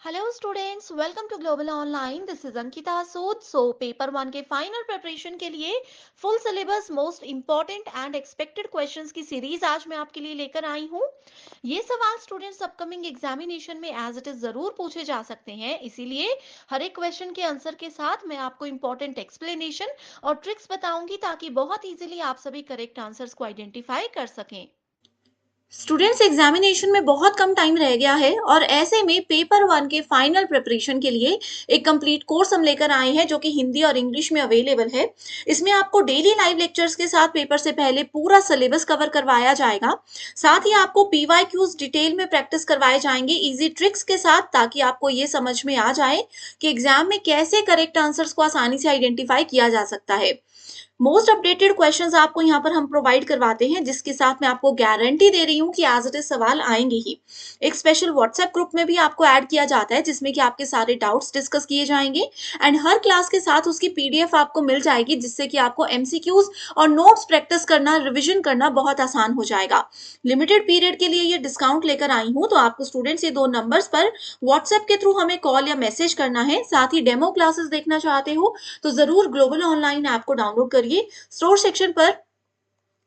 Hello students, welcome to Global Online. This is Ankita Sood. So paper one के final preparation के लिए full syllabus most important and expected questions की series आज मैं आपके लिए लेकर आई हूँ। ये सवाल स्टूडेंट्स अपकमिंग एग्जामिनेशन में एज इट इज जरूर पूछे जा सकते हैं, इसीलिए हर एक क्वेश्चन के आंसर के साथ मैं आपको इम्पोर्टेंट एक्सप्लेनेशन और ट्रिक्स बताऊंगी ताकि बहुत इजीली आप सभी करेक्ट आंसर्स को आइडेंटिफाई कर सकें। स्टूडेंट्स एग्जामिनेशन में बहुत कम टाइम रह गया है और ऐसे में पेपर वन के फाइनल प्रिपरेशन के लिए एक कंप्लीट कोर्स हम लेकर आए हैं जो कि हिंदी और इंग्लिश में अवेलेबल है। इसमें आपको डेली लाइव लेक्चर्स के साथ पेपर से पहले पूरा सिलेबस कवर करवाया जाएगा। साथ ही आपको पीवाईक्यूज डिटेल में प्रैक्टिस करवाए जाएंगे इजी ट्रिक्स के साथ, ताकि आपको ये समझ में आ जाए कि एग्जाम में कैसे करेक्ट आंसर्स को आसानी से आइडेंटिफाई किया जा सकता है। मोस्ट अपडेटेड क्वेश्चंस आपको यहाँ पर हम प्रोवाइड करवाते हैं, जिसके साथ मैं आपको गारंटी दे रही हूँ कि एज इट इज सवाल आएंगे ही। एक स्पेशल व्हाट्सएप ग्रुप में भी आपको ऐड किया जाता है, जिसमें कि आपके सारे डाउट्स डिस्कस किए जाएंगे एंड हर क्लास के साथ उसकी पीडीएफ आपको मिल जाएगी, जिससे कि आपको एमसीक्यूज और नोट्स प्रैक्टिस करना, रिविजन करना बहुत आसान हो जाएगा। लिमिटेड पीरियड के लिए ये डिस्काउंट लेकर आई हूँ, तो आपको स्टूडेंट्स ये दो नंबर्स पर व्हाट्सएप के थ्रू हमें कॉल या मैसेज करना है। साथ ही डेमो क्लासेस देखना चाहते हो तो जरूर ग्लोबल ऑनलाइन ऐप को डाउनलोड करिए। स्टोर सेक्शन पर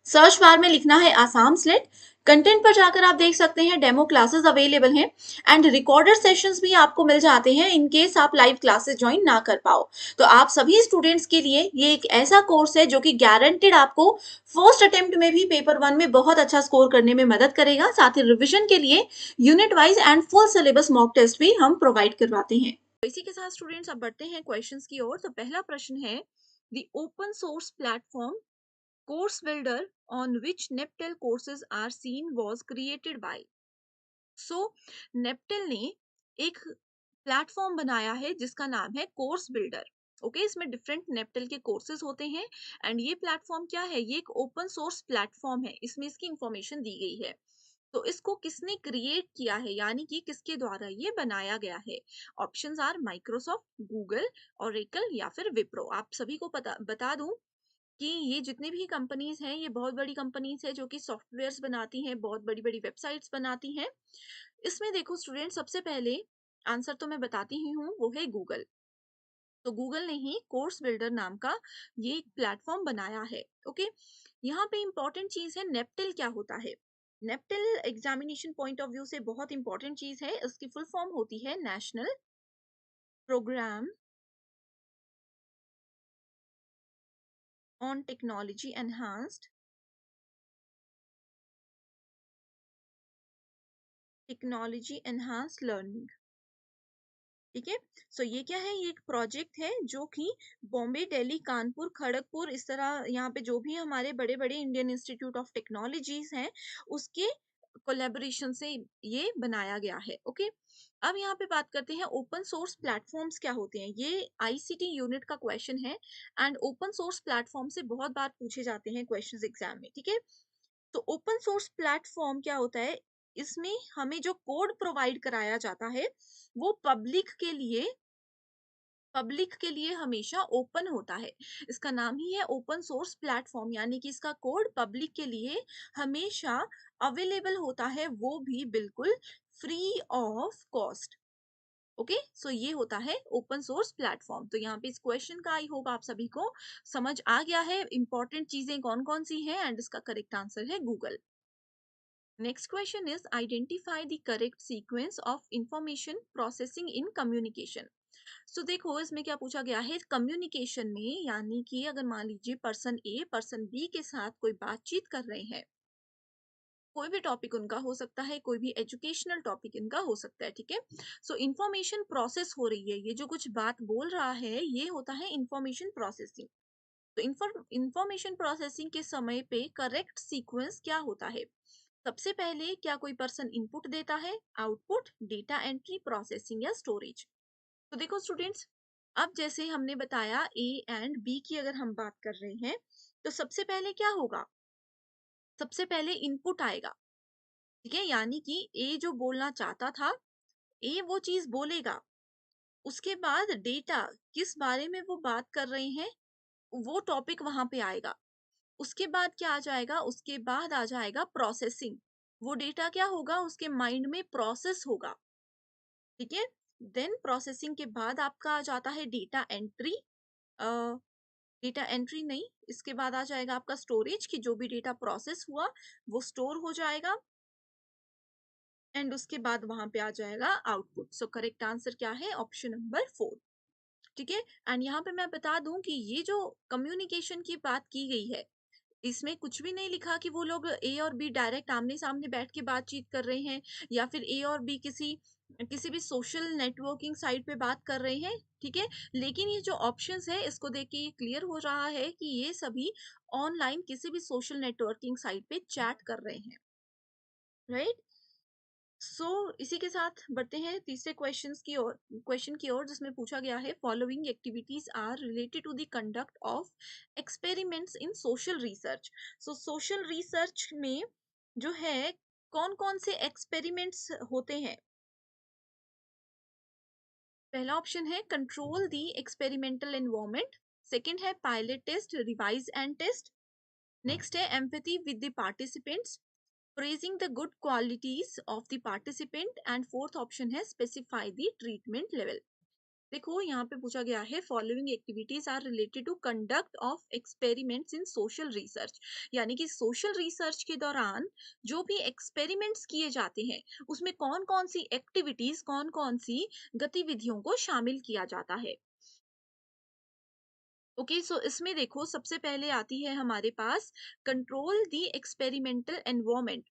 सर्च बार में लिखना है आसाम स्लेट। कंटेंट पर जाकर आप देख सकते हैं डेमो क्लासेस अवेलेबल हैं एंड रिकॉर्डेड सेशंस भी आपको मिल जाते हैं इन केस आप लाइव क्लासेस ज्वाइन ना कर पाओ। तो आप सभी स्टूडेंट्स के लिए ये एक ऐसा कोर्स है जो कि गारंटेड आपको फर्स्ट अटेम्प्ट में भी पेपर वन में बहुत अच्छा स्कोर करने में मदद करेगा। साथ ही रिविजन के लिए unit wise and full syllabus mock test भी हम प्रोवाइड करवाते हैं। इसी के साथ स्टूडेंट्स अब बढ़ते हैं क्वेश्चंस की ओर। तो पहला प्रश्न है, the open source platform course builder on which Neptel courses are seen was created by। So Neptel ने एक प्लेटफॉर्म बनाया है जिसका नाम है कोर्स बिल्डर। ओके, इसमें डिफरेंट नेप्टल के कोर्सेज होते हैं एंड ये प्लेटफॉर्म क्या है, ये एक ओपन सोर्स प्लेटफॉर्म है, इसमें इसकी इंफॉर्मेशन दी गई है। तो इसको किसने क्रिएट किया है, यानी कि किसके द्वारा ये बनाया गया है। Options are Microsoft, Google, Oracle या फिर विप्रो। आप सभी को बता दूं कि ये जितनी भी कंपनीज हैं ये बहुत बड़ी कंपनीज है जो कि सॉफ्टवेयर्स बनाती हैं, बहुत बड़ी बड़ी वेबसाइट्स बनाती हैं। इसमें देखो स्टूडेंट, सबसे पहले आंसर तो मैं बताती ही हूँ, वो है गूगल। तो गूगल ने ही कोर्स बिल्डर नाम का ये प्लेटफॉर्म बनाया है। ओके, यहाँ पे इंपॉर्टेंट चीज है नेप्टल क्या होता है। नेप्टल एग्जामिनेशन पॉइंट ऑफ व्यू से बहुत इंपॉर्टेंट चीज है। इसकी फुल फॉर्म होती है national programme on technology enhanced learning. ठीक है, सो ये क्या है, ये एक प्रोजेक्ट है जो कि बॉम्बे, दिल्ली, कानपुर, खड़गपुर, इस तरह यहाँ पे जो भी हमारे बड़े बड़े इंडियन इंस्टीट्यूट ऑफ टेक्नोलॉजीज हैं उसके कोलेबोरेशन से ये बनाया गया है। ओके, अब यहाँ पे बात करते हैं ओपन सोर्स प्लेटफॉर्म्स क्या होते हैं। ये आईसीटी यूनिट का क्वेश्चन है एंड ओपन सोर्स प्लेटफॉर्म से बहुत बार पूछे जाते हैं क्वेश्चंस एग्जाम में। ठीक है, तो ओपन सोर्स प्लेटफॉर्म क्या होता है, इसमें हमें जो कोड प्रोवाइड कराया जाता है वो पब्लिक के लिए हमेशा ओपन होता है। इसका नाम ही है ओपन सोर्स प्लेटफॉर्म, यानी कि इसका कोड पब्लिक के लिए हमेशा अवेलेबल होता है, वो भी बिल्कुल फ्री ऑफ कॉस्ट। ओके, सो ये होता है ओपन सोर्स प्लेटफॉर्म। तो यहाँ पे इस क्वेश्चन का आई होप आप सभी को समझ आ गया है इंपॉर्टेंट चीजें कौन कौन सी हैं एंड इसका करेक्ट आंसर है Google. Next question is identify the correct sequence of information processing in communication। So देखो इसमें क्या पूछा गया है, कम्युनिकेशन में, यानी कि अगर मान लीजिए पर्सन ए पर्सन बी के साथ कोई बातचीत कर रहे हैं, कोई भी टॉपिक उनका हो सकता है, कोई भी एजुकेशनल टॉपिक इनका हो सकता है। ठीक है, सो इंफॉर्मेशन प्रोसेस हो रही है, ये जो कुछ बात बोल रहा है ये होता है इंफॉर्मेशन प्रोसेसिंग। तो इंफॉर्मेशन प्रोसेसिंग के समय पे करेक्ट सीक्वेंस क्या होता है, सबसे पहले क्या कोई पर्सन इनपुट देता है, आउटपुट, डेटा एंट्री, प्रोसेसिंग या स्टोरेज। तो देखो स्टूडेंट्स, अब जैसे हमने बताया ए एंड बी की अगर हम बात कर रहे हैं तो सबसे पहले क्या होगा, सबसे पहले इनपुट आएगा। ठीक है, यानी कि ए जो बोलना चाहता था, ए वो चीज बोलेगा। उसके बाद डेटा, किस बारे में वो बात कर रहे हैं, वो टॉपिक वहां पे आएगा। उसके बाद क्या आ जाएगा, उसके बाद आ जाएगा प्रोसेसिंग। वो डेटा क्या होगा, उसके माइंड में प्रोसेस होगा। ठीक है, देन प्रोसेसिंग के बाद आपका आ जाता है डेटा एंट्री। डेटा एंट्री नहीं, इसके बाद आ जाएगा आपका स्टोरेज, कि जो भी डेटा प्रोसेस हुआ वो स्टोर हो जाएगा, एंड उसके बाद वहां पे आ जाएगा आउटपुट। सो करेक्ट आंसर क्या है? Option number 4। ठीक है। एंड यहाँ पे मैं बता दूं कि ये जो कम्युनिकेशन की बात की गई है, इसमें कुछ भी नहीं लिखा कि वो लोग ए और बी डायरेक्ट आमने सामने बैठ के बातचीत कर रहे हैं, या फिर ए और बी किसी किसी भी सोशल नेटवर्किंग साइट पे बात कर रहे हैं। ठीक है। लेकिन ये जो ऑप्शंस है, इसको देख के ये क्लियर हो रहा है कि ये सभी ऑनलाइन किसी भी सोशल नेटवर्किंग साइट पे चैट कर रहे हैं। राइट। सो इसी के साथ बढ़ते हैं तीसरे क्वेश्चन की ओर, जिसमें पूछा गया है, following activities are related to the conduct of experiments in social research. So social research में जो है कौन कौन से एक्सपेरिमेंट्स होते हैं? पहला ऑप्शन है control the experimental environment, second है pilot test, revise and test, next है empathy with the participants, praising the good qualities of the participant, and fourth option है specify the treatment level। देखो यहाँ पे पूछा गया है following activities are related to conduct of experiments in social research, यानी कि सोशल रिसर्च के दौरान जो भी एक्सपेरिमेंट्स किए जाते हैं, उसमें कौन कौन सी एक्टिविटीज, कौन कौन सी गतिविधियों को शामिल किया जाता है। ओके। सो इसमें देखो सबसे पहले आती है हमारे पास कंट्रोल द एक्सपेरिमेंटल एनवायरनमेंट,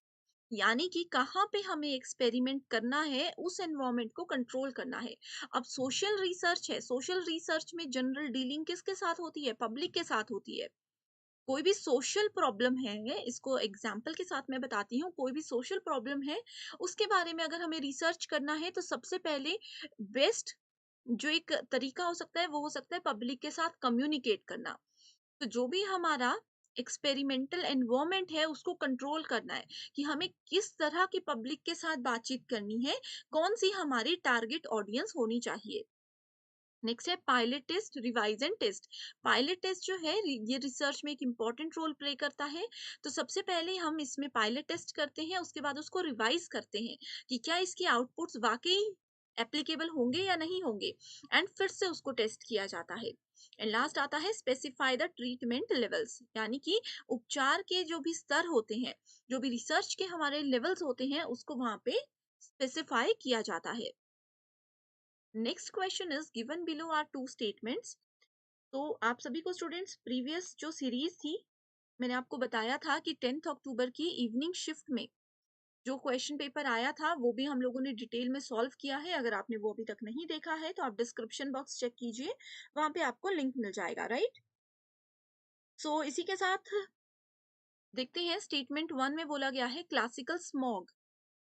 यानी कि कहाँ पे हमें एक्सपेरिमेंट करना है, उस एनवायरनमेंट को कंट्रोल करना है। अब सोशल रिसर्च है, सोशल रिसर्च में जनरल डीलिंग किसके साथ होती है? पब्लिक के साथ होती है। कोई भी सोशल प्रॉब्लम है, इसको एग्जाम्पल के साथ मैं बताती हूँ, कोई भी सोशल प्रॉब्लम है, उसके बारे में अगर हमें रिसर्च करना है, तो सबसे पहले बेस्ट जो एक तरीका हो सकता है, वो हो सकता है पब्लिक के साथ कम्युनिकेट करना। तो जो भी हमारा एक्सपेरिमेंटल एनवायरनमेंट है, उसको कंट्रोल करना है कि हमें किस तरह की पब्लिक के साथ बातचीत करनी है, कौन सी हमारी टारगेट ऑडियंस होनी चाहिए। नेक्स्ट है pilot test, revise and test. Pilot test जो है ये रिसर्च में एक इम्पॉर्टेंट रोल प्ले करता है। तो सबसे पहले हम इसमें पायलट टेस्ट करते हैं, उसके बाद उसको रिवाइज करते हैं कि क्या इसके आउटपुट्स वाकई एप्लीकेबल होंगे या नहीं होंगे, एंड फिर से उसको टेस्ट किया जाता है। एंड लास्ट आता है स्पेसिफाई द ट्रीटमेंट लेवल्स, यानी कि उपचार के जो भी स्तर होते हैं, जो भी रिसर्च के हमारे लेवल्स होते हैं, उसको वहां पे स्पेसिफाई किया जाता है। Next question is given below are two statements. तो आप सभी को स्टूडेंट्स प्रीवियस जो सीरीज थी, मैंने आपको बताया था कि 10th अक्टूबर की इवनिंग शिफ्ट में जो क्वेश्चन पेपर आया था, वो भी हम लोगों ने डिटेल में सॉल्व किया है। अगर आपने वो अभी तक नहीं देखा है, तो आप डिस्क्रिप्शन बॉक्स चेक कीजिए, वहां पे आपको लिंक मिल जाएगा। राइट। सो इसी के साथ देखते हैं स्टेटमेंट 1 में बोला गया है classical smog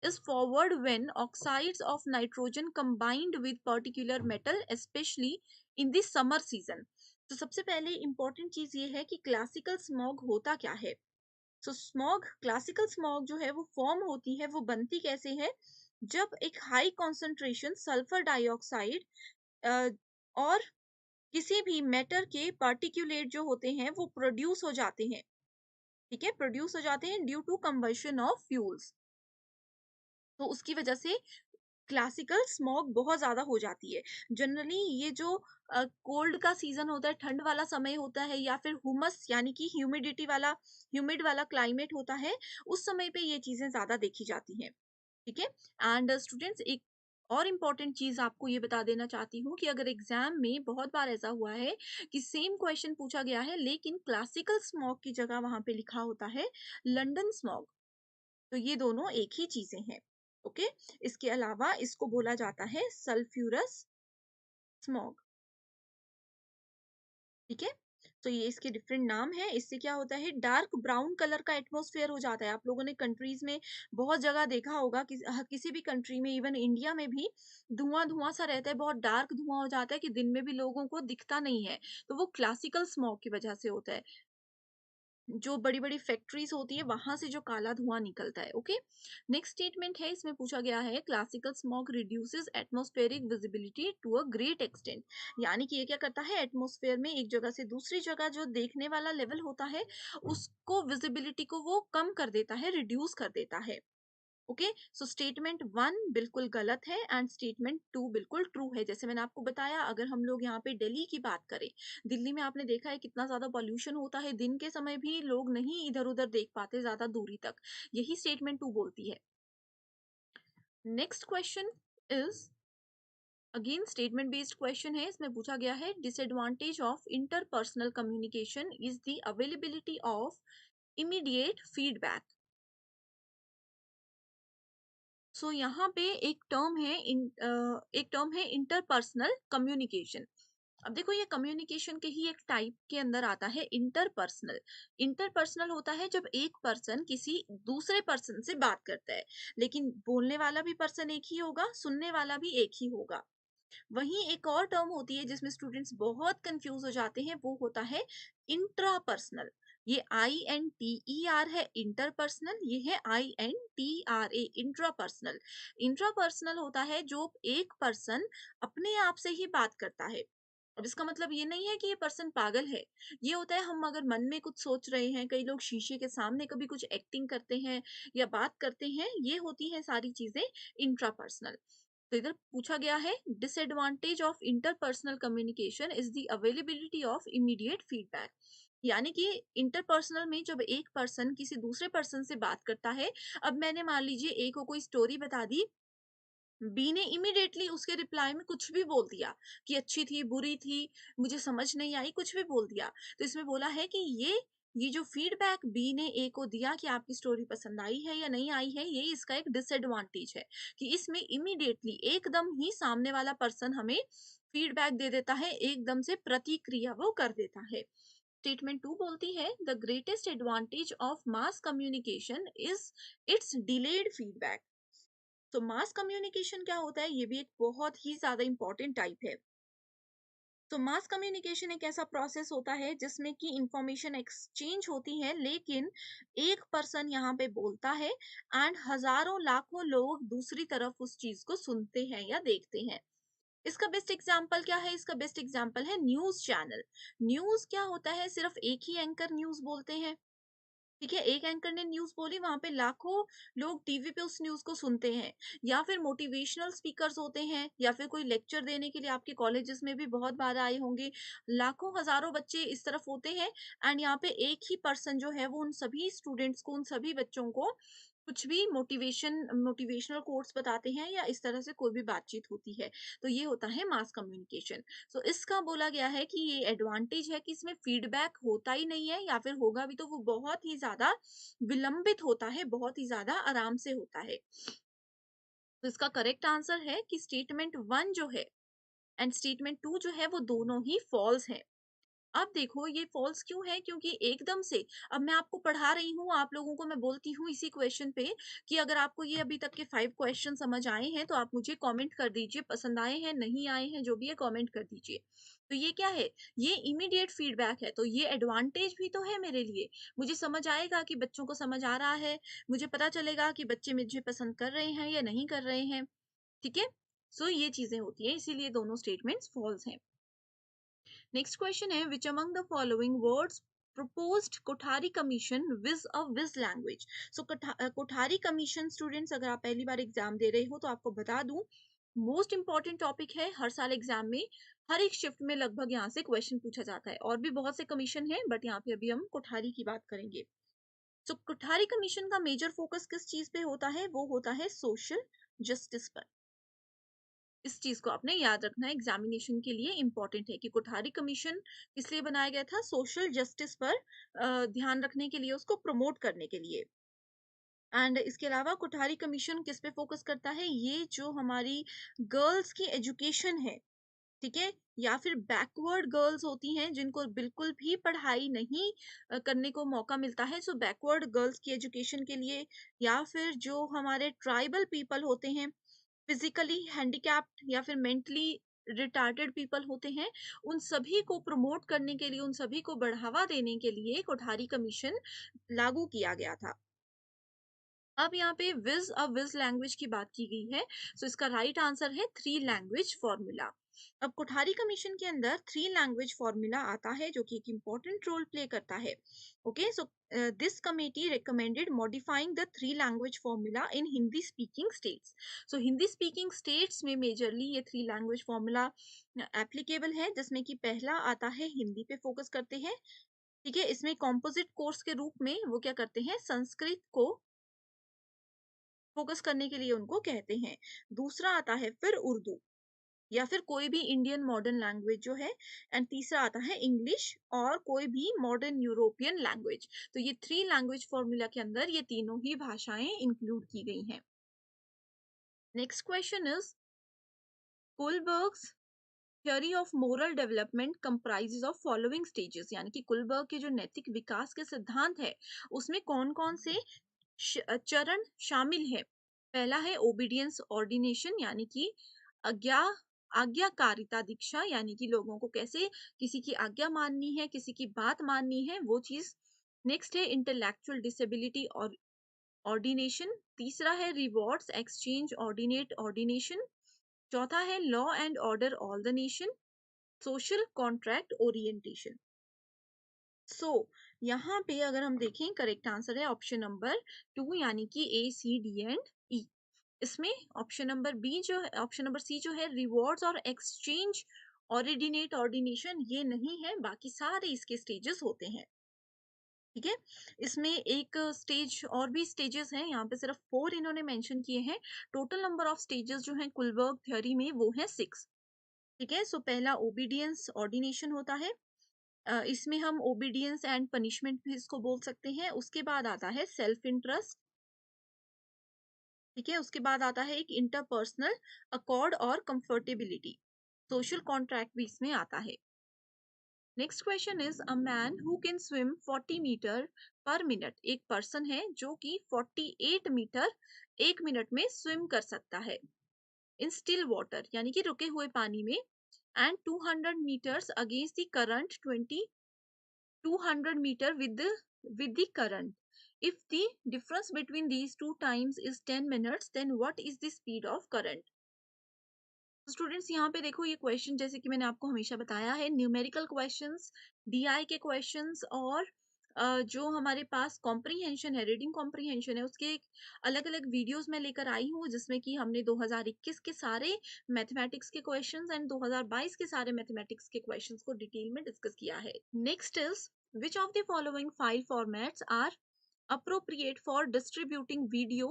is forward when oxides of nitrogen combined with particular metal, especially in the summer season। तो सबसे पहले इंपॉर्टेंट चीज ये है कि क्लासिकल स्मॉग होता क्या है। सो स्मॉग, क्लासिकल स्मॉग जो है वो फॉर्म होती है, वो बनती कैसे है? जब एक हाई कॉन्सेंट्रेशन सल्फर डाइऑक्साइड और किसी भी मेटर के पार्टिकुलेट जो होते हैं, वो प्रोड्यूस हो जाते हैं। ठीक है, प्रोड्यूस हो जाते हैं due to combustion of fuels. तो उसकी वजह से क्लासिकल स्मॉग बहुत ज्यादा हो जाती है। जनरली ये जो कोल्ड का सीजन होता है, ठंड वाला समय होता है, या फिर हुमस यानी कि ह्यूमिड वाला क्लाइमेट होता है, उस समय पे ये चीजें ज्यादा देखी जाती हैं। ठीक है। एंड स्टूडेंट्स, एक और इम्पॉर्टेंट चीज आपको ये बता देना चाहती हूँ कि अगर एग्जाम में बहुत बार ऐसा हुआ है कि सेम क्वेश्चन पूछा गया है, लेकिन क्लासिकल स्मॉग की जगह वहां पे लिखा होता है लंदन स्मॉग, तो ये दोनों एक ही चीजें हैं। ओके। इसके अलावा इसको बोला जाता है सल्फ्यूरस स्मॉग। ठीक है। तो ये इसके डिफरेंट नाम है। इससे क्या होता है, डार्क ब्राउन कलर का एटमॉस्फेयर हो जाता है। आप लोगों ने कंट्रीज में बहुत जगह देखा होगा कि किसी भी कंट्री में, इवन इंडिया में भी धुआं धुआं सा रहता है, बहुत डार्क धुआं हो जाता है कि दिन में भी लोगों को दिखता नहीं है। तो वो क्लासिकल स्मॉग की वजह से होता है। जो बड़ी-बड़ी फैक्ट्रीज होती है, वहां से जो काला धुआं निकलता है। ओके। नेक्स्ट स्टेटमेंट है, इसमें पूछा गया है classical smog reduces atmospheric visibility to a great extent, यानी कि ये क्या करता है, एटमॉस्फेयर में एक जगह से दूसरी जगह जो देखने वाला लेवल होता है, उसको विजिबिलिटी को वो कम कर देता है, रिड्यूस कर देता है। ओके, सो स्टेटमेंट 1 बिल्कुल गलत है एंड स्टेटमेंट 2 बिल्कुल ट्रू है। जैसे मैंने आपको बताया, अगर हम लोग यहाँ पे दिल्ली की बात करें, दिल्ली में आपने देखा है कितना ज़्यादा पॉल्यूशन होता है, दिन के समय भी लोग नहीं इधर-उधर देख पाते ज़्यादा दूरी तक। यही स्टेटमेंट 2 बोलती है। Next question is again statement based question है। इसमें पूछा गया है disadvantage of interpersonal communication is the availability of immediate feedback. So यहाँ पे एक टर्म है इंटरपर्सनल कम्युनिकेशन। अब देखो, ये कम्युनिकेशन के ही एक टाइप के अंदर आता है इंटरपर्सनल। इंटरपर्सनल होता है जब एक पर्सन किसी दूसरे पर्सन से बात करता है, लेकिन बोलने वाला भी पर्सन एक ही होगा, सुनने वाला भी एक ही होगा। वहीं एक और टर्म होती है जिसमें स्टूडेंट्स बहुत कंफ्यूज हो जाते हैं, वो होता है इंट्रापर्सनल। ये INTER है इंटरपर्सनल, ये है INTRA इंट्रापर्सनल। इंट्रापर्सनल होता है जो एक पर्सन अपने आप से ही बात करता है। अब इसका मतलब ये नहीं है कि ये पर्सन पागल है। ये होता है हम अगर मन में कुछ सोच रहे हैं, कई लोग शीशे के सामने कभी कुछ एक्टिंग करते हैं या बात करते हैं, ये होती हैं सारी चीजें इंट्रापर्सनल। तो इधर पूछा गया है disadvantage of interpersonal communication is the availability of immediate feedback. यानी कि इंटरपर्सनल में जब एक पर्सन किसी दूसरे पर्सन से बात करता है, अब मैंने मान लीजिए ए को कोई स्टोरी बता दी, बी ने इमीडिएटली उसके रिप्लाई में कुछ भी बोल दिया कि अच्छी थी, बुरी थी, मुझे समझ नहीं आई, कुछ भी बोल दिया। तो इसमें बोला है कि ये जो फीडबैक बी ने ए को दिया कि आपकी स्टोरी पसंद आई है या नहीं आई है, ये इसका एक डिसएडवांटेज है कि इसमें इमीडिएटली एकदम ही सामने वाला पर्सन हमें फीडबैक दे देता है, एकदम से प्रतिक्रिया वो कर देता है। स्टेटमेंट 2 बोलती है the greatest advantage of mass communication is it's delayed feedback. तो मास कम्युनिकेशन क्या होता है, ये भी एक बहुत ही ज्यादा इंपॉर्टेंट टाइप है। तो मास कम्युनिकेशन एक ऐसा प्रोसेस होता है जिसमें कि इंफॉर्मेशन एक्सचेंज होती है, लेकिन एक पर्सन यहाँ पे बोलता है एंड हजारों लाखों लोग दूसरी तरफ उस चीज को सुनते हैं या देखते हैं। इसका बेस्ट एग्जाम्पल क्या है? इसका बेस्ट एग्जाम्पल है न्यूज चैनल। न्यूज क्या होता है, सिर्फ एक ही एंकर न्यूज बोलते हैं, ठीक है, एक एंकर ने न्यूज़ बोली, वहाँ पे लाखों लोग टीवी पे उस न्यूज़ को सुनते हैं। या फिर मोटिवेशनल स्पीकर्स होते हैं, या फिर कोई लेक्चर देने के लिए आपके कॉलेजेस में भी बहुत बार आए होंगे। लाखों हज़ारों बच्चे इस तरफ होते हैं एंड यहाँ पे एक ही पर्सन जो है वो उन सभी स्टूडेंट्स को, उन सभी बच्चों को कुछ भी मोटिवेशनल कोट्स बताते हैं या इस तरह से कोई भी बातचीत होती है। तो ये होता है मास कम्युनिकेशन। सो इसका बोला गया है कि ये एडवांटेज है कि इसमें फीडबैक होता ही नहीं है, या फिर होगा भी तो वो बहुत ही ज्यादा विलंबित होता है, बहुत ही ज्यादा आराम से होता है। तो इसका करेक्ट आंसर है कि स्टेटमेंट 1 जो है एंड स्टेटमेंट 2 जो है वो दोनों ही फॉल्स हैं। अब देखो ये फॉल्स क्यों है, क्योंकि एकदम से अब मैं आपको पढ़ा रही हूँ, आप लोगों को मैं बोलती हूँ इसी क्वेश्चन पे कि अगर आपको ये अभी तक के 5 क्वेश्चन समझ आए हैं तो आप मुझे कमेंट कर दीजिए, पसंद आए हैं, नहीं आए हैं, जो भी है कमेंट कर दीजिए। तो ये क्या है, ये इमीडिएट फीडबैक है, तो ये एडवांटेज भी तो है मेरे लिए। मुझे समझ आएगा कि बच्चों को समझ आ रहा है, मुझे पता चलेगा कि बच्चे मुझे पसंद कर रहे हैं या नहीं कर रहे हैं, ठीक है। सो ये चीजें होती है, इसीलिए दोनों स्टेटमेंट्स फॉल्स हैं। नेक्स्ट क्वेश्चन है which among the following words proposed Kothari commission vis a vis language. So Kothari commission students, अगर आप पहली बार एग्जाम दे रहे हो तो आपको बता दूं, मोस्ट इंपॉर्टेंट टॉपिक है हर साल एग्जाम में। हर एक शिफ्ट में लगभग यहाँ से क्वेश्चन पूछा जाता है, और भी बहुत से कमीशन है बट यहाँ पे अभी हम कोठारी की बात करेंगे। सो कोठारी कमीशन का मेजर फोकस किस चीज पे होता है, वो होता है सोशल जस्टिस पर। इस चीज को आपने याद रखना है, एग्जामिनेशन के लिए इंपॉर्टेंट है कि कोठारी कमीशन किस लिए बनाया गया था, सोशल जस्टिस पर ध्यान रखने के लिए, उसको प्रमोट करने के लिए। एंड इसके अलावा कोठारी कमीशन किस पे फोकस करता है, ये जो हमारी गर्ल्स की एजुकेशन है, ठीक है, या फिर बैकवर्ड गर्ल्स होती हैं जिनको बिल्कुल भी पढ़ाई नहीं करने को मौका मिलता है, सो बैकवर्ड गर्ल्स की एजुकेशन के लिए, या फिर जो हमारे ट्राइबल पीपल होते हैं, फिजिकली हैंडीकैप्ड या फिर मेंटली रिटार्टेड पीपल होते हैं, उन सभी को प्रमोट करने के लिए, उन सभी को बढ़ावा देने के लिए कोठारी कमीशन लागू किया गया था। अब यहाँ पे विज लैंग्वेज की बात की गई है, सो इसका राइट आंसर है थ्री लैंग्वेज फॉर्मूला। अब कोठारी कमीशन के अंदर थ्री लैंग्वेज फॉर्मूला आता है जो कि एक इम्पोर्टेंट रोल प्ले करता है। Okay, so this committee recommended modifying the three language formula in Hindi speaking states. So Hindi speaking states में मेजरली ये थ्री लैंग्वेज फॉर्मूला एप्लीकेबल है, जिसमें कि पहला आता है हिंदी पे फोकस करते हैं। ठीक है, इसमें कॉम्पोजिट कोर्स के रूप में वो क्या करते हैं, संस्कृत को फोकस करने के लिए उनको कहते हैं। दूसरा आता है फिर उर्दू या फिर कोई भी इंडियन मॉडर्न लैंग्वेज जो है, एंड तीसरा आता है इंग्लिश और कोई भी मॉडर्न यूरोपियन लैंग्वेज। तो ये थ्री लैंग्वेज फॉर्मूला के अंदर ये तीनों ही भाषाएं इंक्लूड की गई हैं। Next question is Kohlberg's theory of moral development comprises of following stages, यानी कि कुलबर्ग के जो नैतिक विकास के सिद्धांत है उसमें कौन कौन से चरण शामिल है। पहला है ओबीडियंस ऑर्डिनेशन, यानी कि आज्ञा आज्ञाकारिता दीक्षा, यानी कि लोगों को कैसे किसी की आज्ञा माननी है, किसी की बात माननी है, वो चीज। नेक्स्ट है इंटेलेक्चुअल डिसेबिलिटी और ऑर्डिनेशन। तीसरा है रिवॉर्ड्स एक्सचेंज ऑर्डिनेट ऑर्डिनेशन। चौथा है law and order all the nation, social contract orientation. So यहाँ पे अगर हम देखें, करेक्ट आंसर है ऑप्शन नंबर 2, यानी कि ए सी डी एंड ई। इसमें ऑप्शन नंबर बी जो है, ऑप्शन नंबर सी जो है रिवॉर्ड्स और एक्सचेंज ऑर्डिनेट ऑर्डिनेशन, ये नहीं है, बाकी सारे इसके स्टेजेस होते हैं। ठीक है, इसमें एक स्टेज और भी स्टेजेस हैं, यहाँ पे सिर्फ 4 इन्होंने मेंशन किए हैं। टोटल नंबर ऑफ स्टेजेस जो हैं कुलबर्ग थ्योरी में वो है 6। ठीक है, सो पहला ओबीडियंस ऑर्डिनेशन होता है, इसमें हम ओबीडियंस एंड पनिशमेंट भी इसको बोल सकते हैं। उसके बाद आता है सेल्फ इंटरेस्ट। ठीक है, उसके बाद आता है एक इंटरपर्सनल अकॉर्ड और कंफर्टेबिलिटी, सोशल कॉन्ट्रैक्ट भी इसमें आता है। Next question is a man who can swim 40 metre per minute, एक पर्सन है जो कि 48 मीटर एक मिनट में स्विम कर सकता है इन स्टिल वाटर, यानी कि रुके हुए पानी में, and 200 meters against the current 200 meter with the current. If the difference between these two times is 10 minutes, then what is the speed of current? Students यहाँ पे देखो, ये क्वेश्चन जैसे कि मैंने आपको हमेशा बताया है, न्यूमेरिकल क्वेश्चंस, डीआई के क्वेश्चंस और जो हमारे पास कॉम्प्रीहेंशन है, रीडिंग कॉम्प्रीहेंशन है, उसके अलग अलग वीडियोस मैं लेकर आई हूँ, जिसमें कि हमने 2021 के सारे मैथमेटिक्स के क्वेश्चंस एंड 2022 के सारे मैथमेटिक्स के क्वेश्चंस को डिटेल में डिस्कस किया है। Next is which of the following file formats are appropriate for distributing video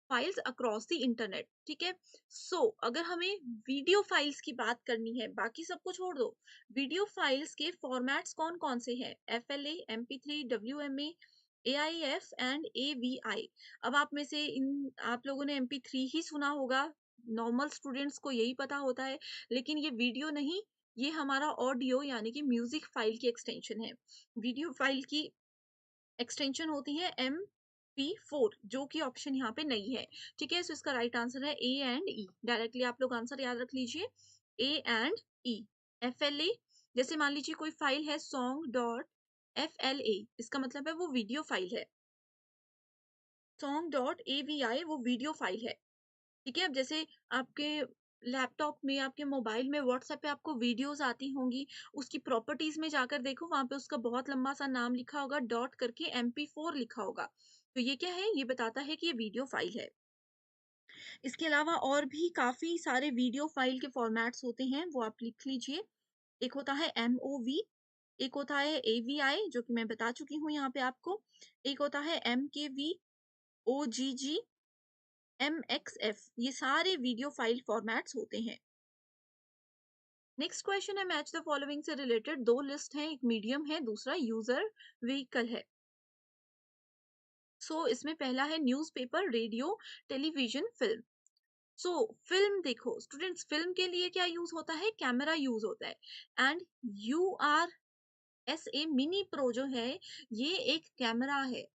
files across the internet. ठीक है, सो अगर हमें वीडियो फाइल्स की बात करनी है, बाकी सबको छोड़ दो, वीडियो फाइल्स के फॉर्मेट्स कौन कौन से हैं, FLA, MP3, WMA, AIF and AVI। अब आप में से इन आप लोगों ने MP3 ही सुना होगा, नॉर्मल स्टूडेंट्स को यही पता होता है, लेकिन ये वीडियो नहीं, ये हमारा ऑडियो यानी कि म्यूजिक फाइल की एक्सटेंशन है। वीडियो फाइल की एक्सटेंशन होती है MP4, जो कि ऑप्शन यहाँ पे नहीं है। ठीक है, सो इसका राइट आंसर है ए एंड ई। डायरेक्टली आप लोग आंसर याद रख लीजिए, ए एंड ई। FLA, जैसे मान लीजिए कोई फाइल है song.FLA, इसका मतलब है वो वीडियो फाइल है। song.AVI वो वीडियो फाइल है। ठीक है, अब जैसे आपके लैपटॉप में, आपके मोबाइल में, व्हाट्सएप पे आपको वीडियोस आती होंगी, उसकी प्रॉपर्टीज में जाकर देखो, वहां पे उसका बहुत लंबा सा नाम लिखा होगा, डॉट करके MP4 लिखा होगा। तो ये क्या है, ये बताता है कि ये वीडियो फाइल है। इसके अलावा और भी काफी सारे वीडियो फाइल के फॉर्मेट्स होते हैं, वो आप लिख लीजिए। एक होता है MOV, एक होता है AVI जो कि मैं बता चुकी हूँ यहाँ पे आपको, एक होता है MKV, OGG, MXF, ये सारे वीडियो फाइल फॉर्मेट्स होते हैं। नेक्स्ट क्वेश्चन है मैच द फॉलोइंग से रिलेटेड, दो लिस्ट हैं, एक मीडियम है, दूसरा यूजर व्हीकल है। सो इसमें पहला है newspaper, radio, television, film. So film देखो स्टूडेंट्स, फिल्म के लिए क्या यूज होता है, कैमरा यूज होता है, एंड URSA मिनी प्रो जो है, ये एक कैमरा है,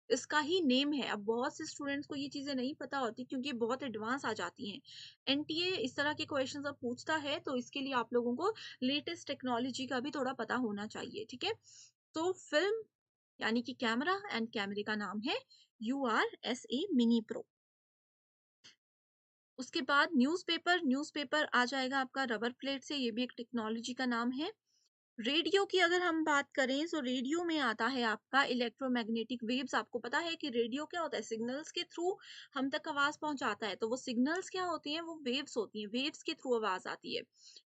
इसका ही नेम है। अब बहुत से स्टूडेंट्स को ये चीजें नहीं पता होती क्योंकि बहुत एडवांस आ जाती हैं। NTA इस तरह के क्वेश्चंस अब पूछता है, तो इसके लिए आप लोगों को लेटेस्ट टेक्नोलॉजी का भी थोड़ा पता होना चाहिए। ठीक है, तो फिल्म यानी कि कैमरा एंड कैमरे का नाम है URSA मिनी प्रो। उसके बाद न्यूज़पेपर, न्यूज़पेपर आ जाएगा आपका रबर प्लेट से, ये भी एक टेक्नोलॉजी का नाम है। रेडियो की अगर हम बात करें तो रेडियो में आता है आपका इलेक्ट्रोमैग्नेटिक वेव्स। आपको पता है कि रेडियो क्या होता है, सिग्नल्स के थ्रू हम तक आवाज पहुंचाता है, तो वो सिग्नल्स क्या होती हैं, वो वेव्स होती हैं, वेव्स के थ्रू आवाज आती है।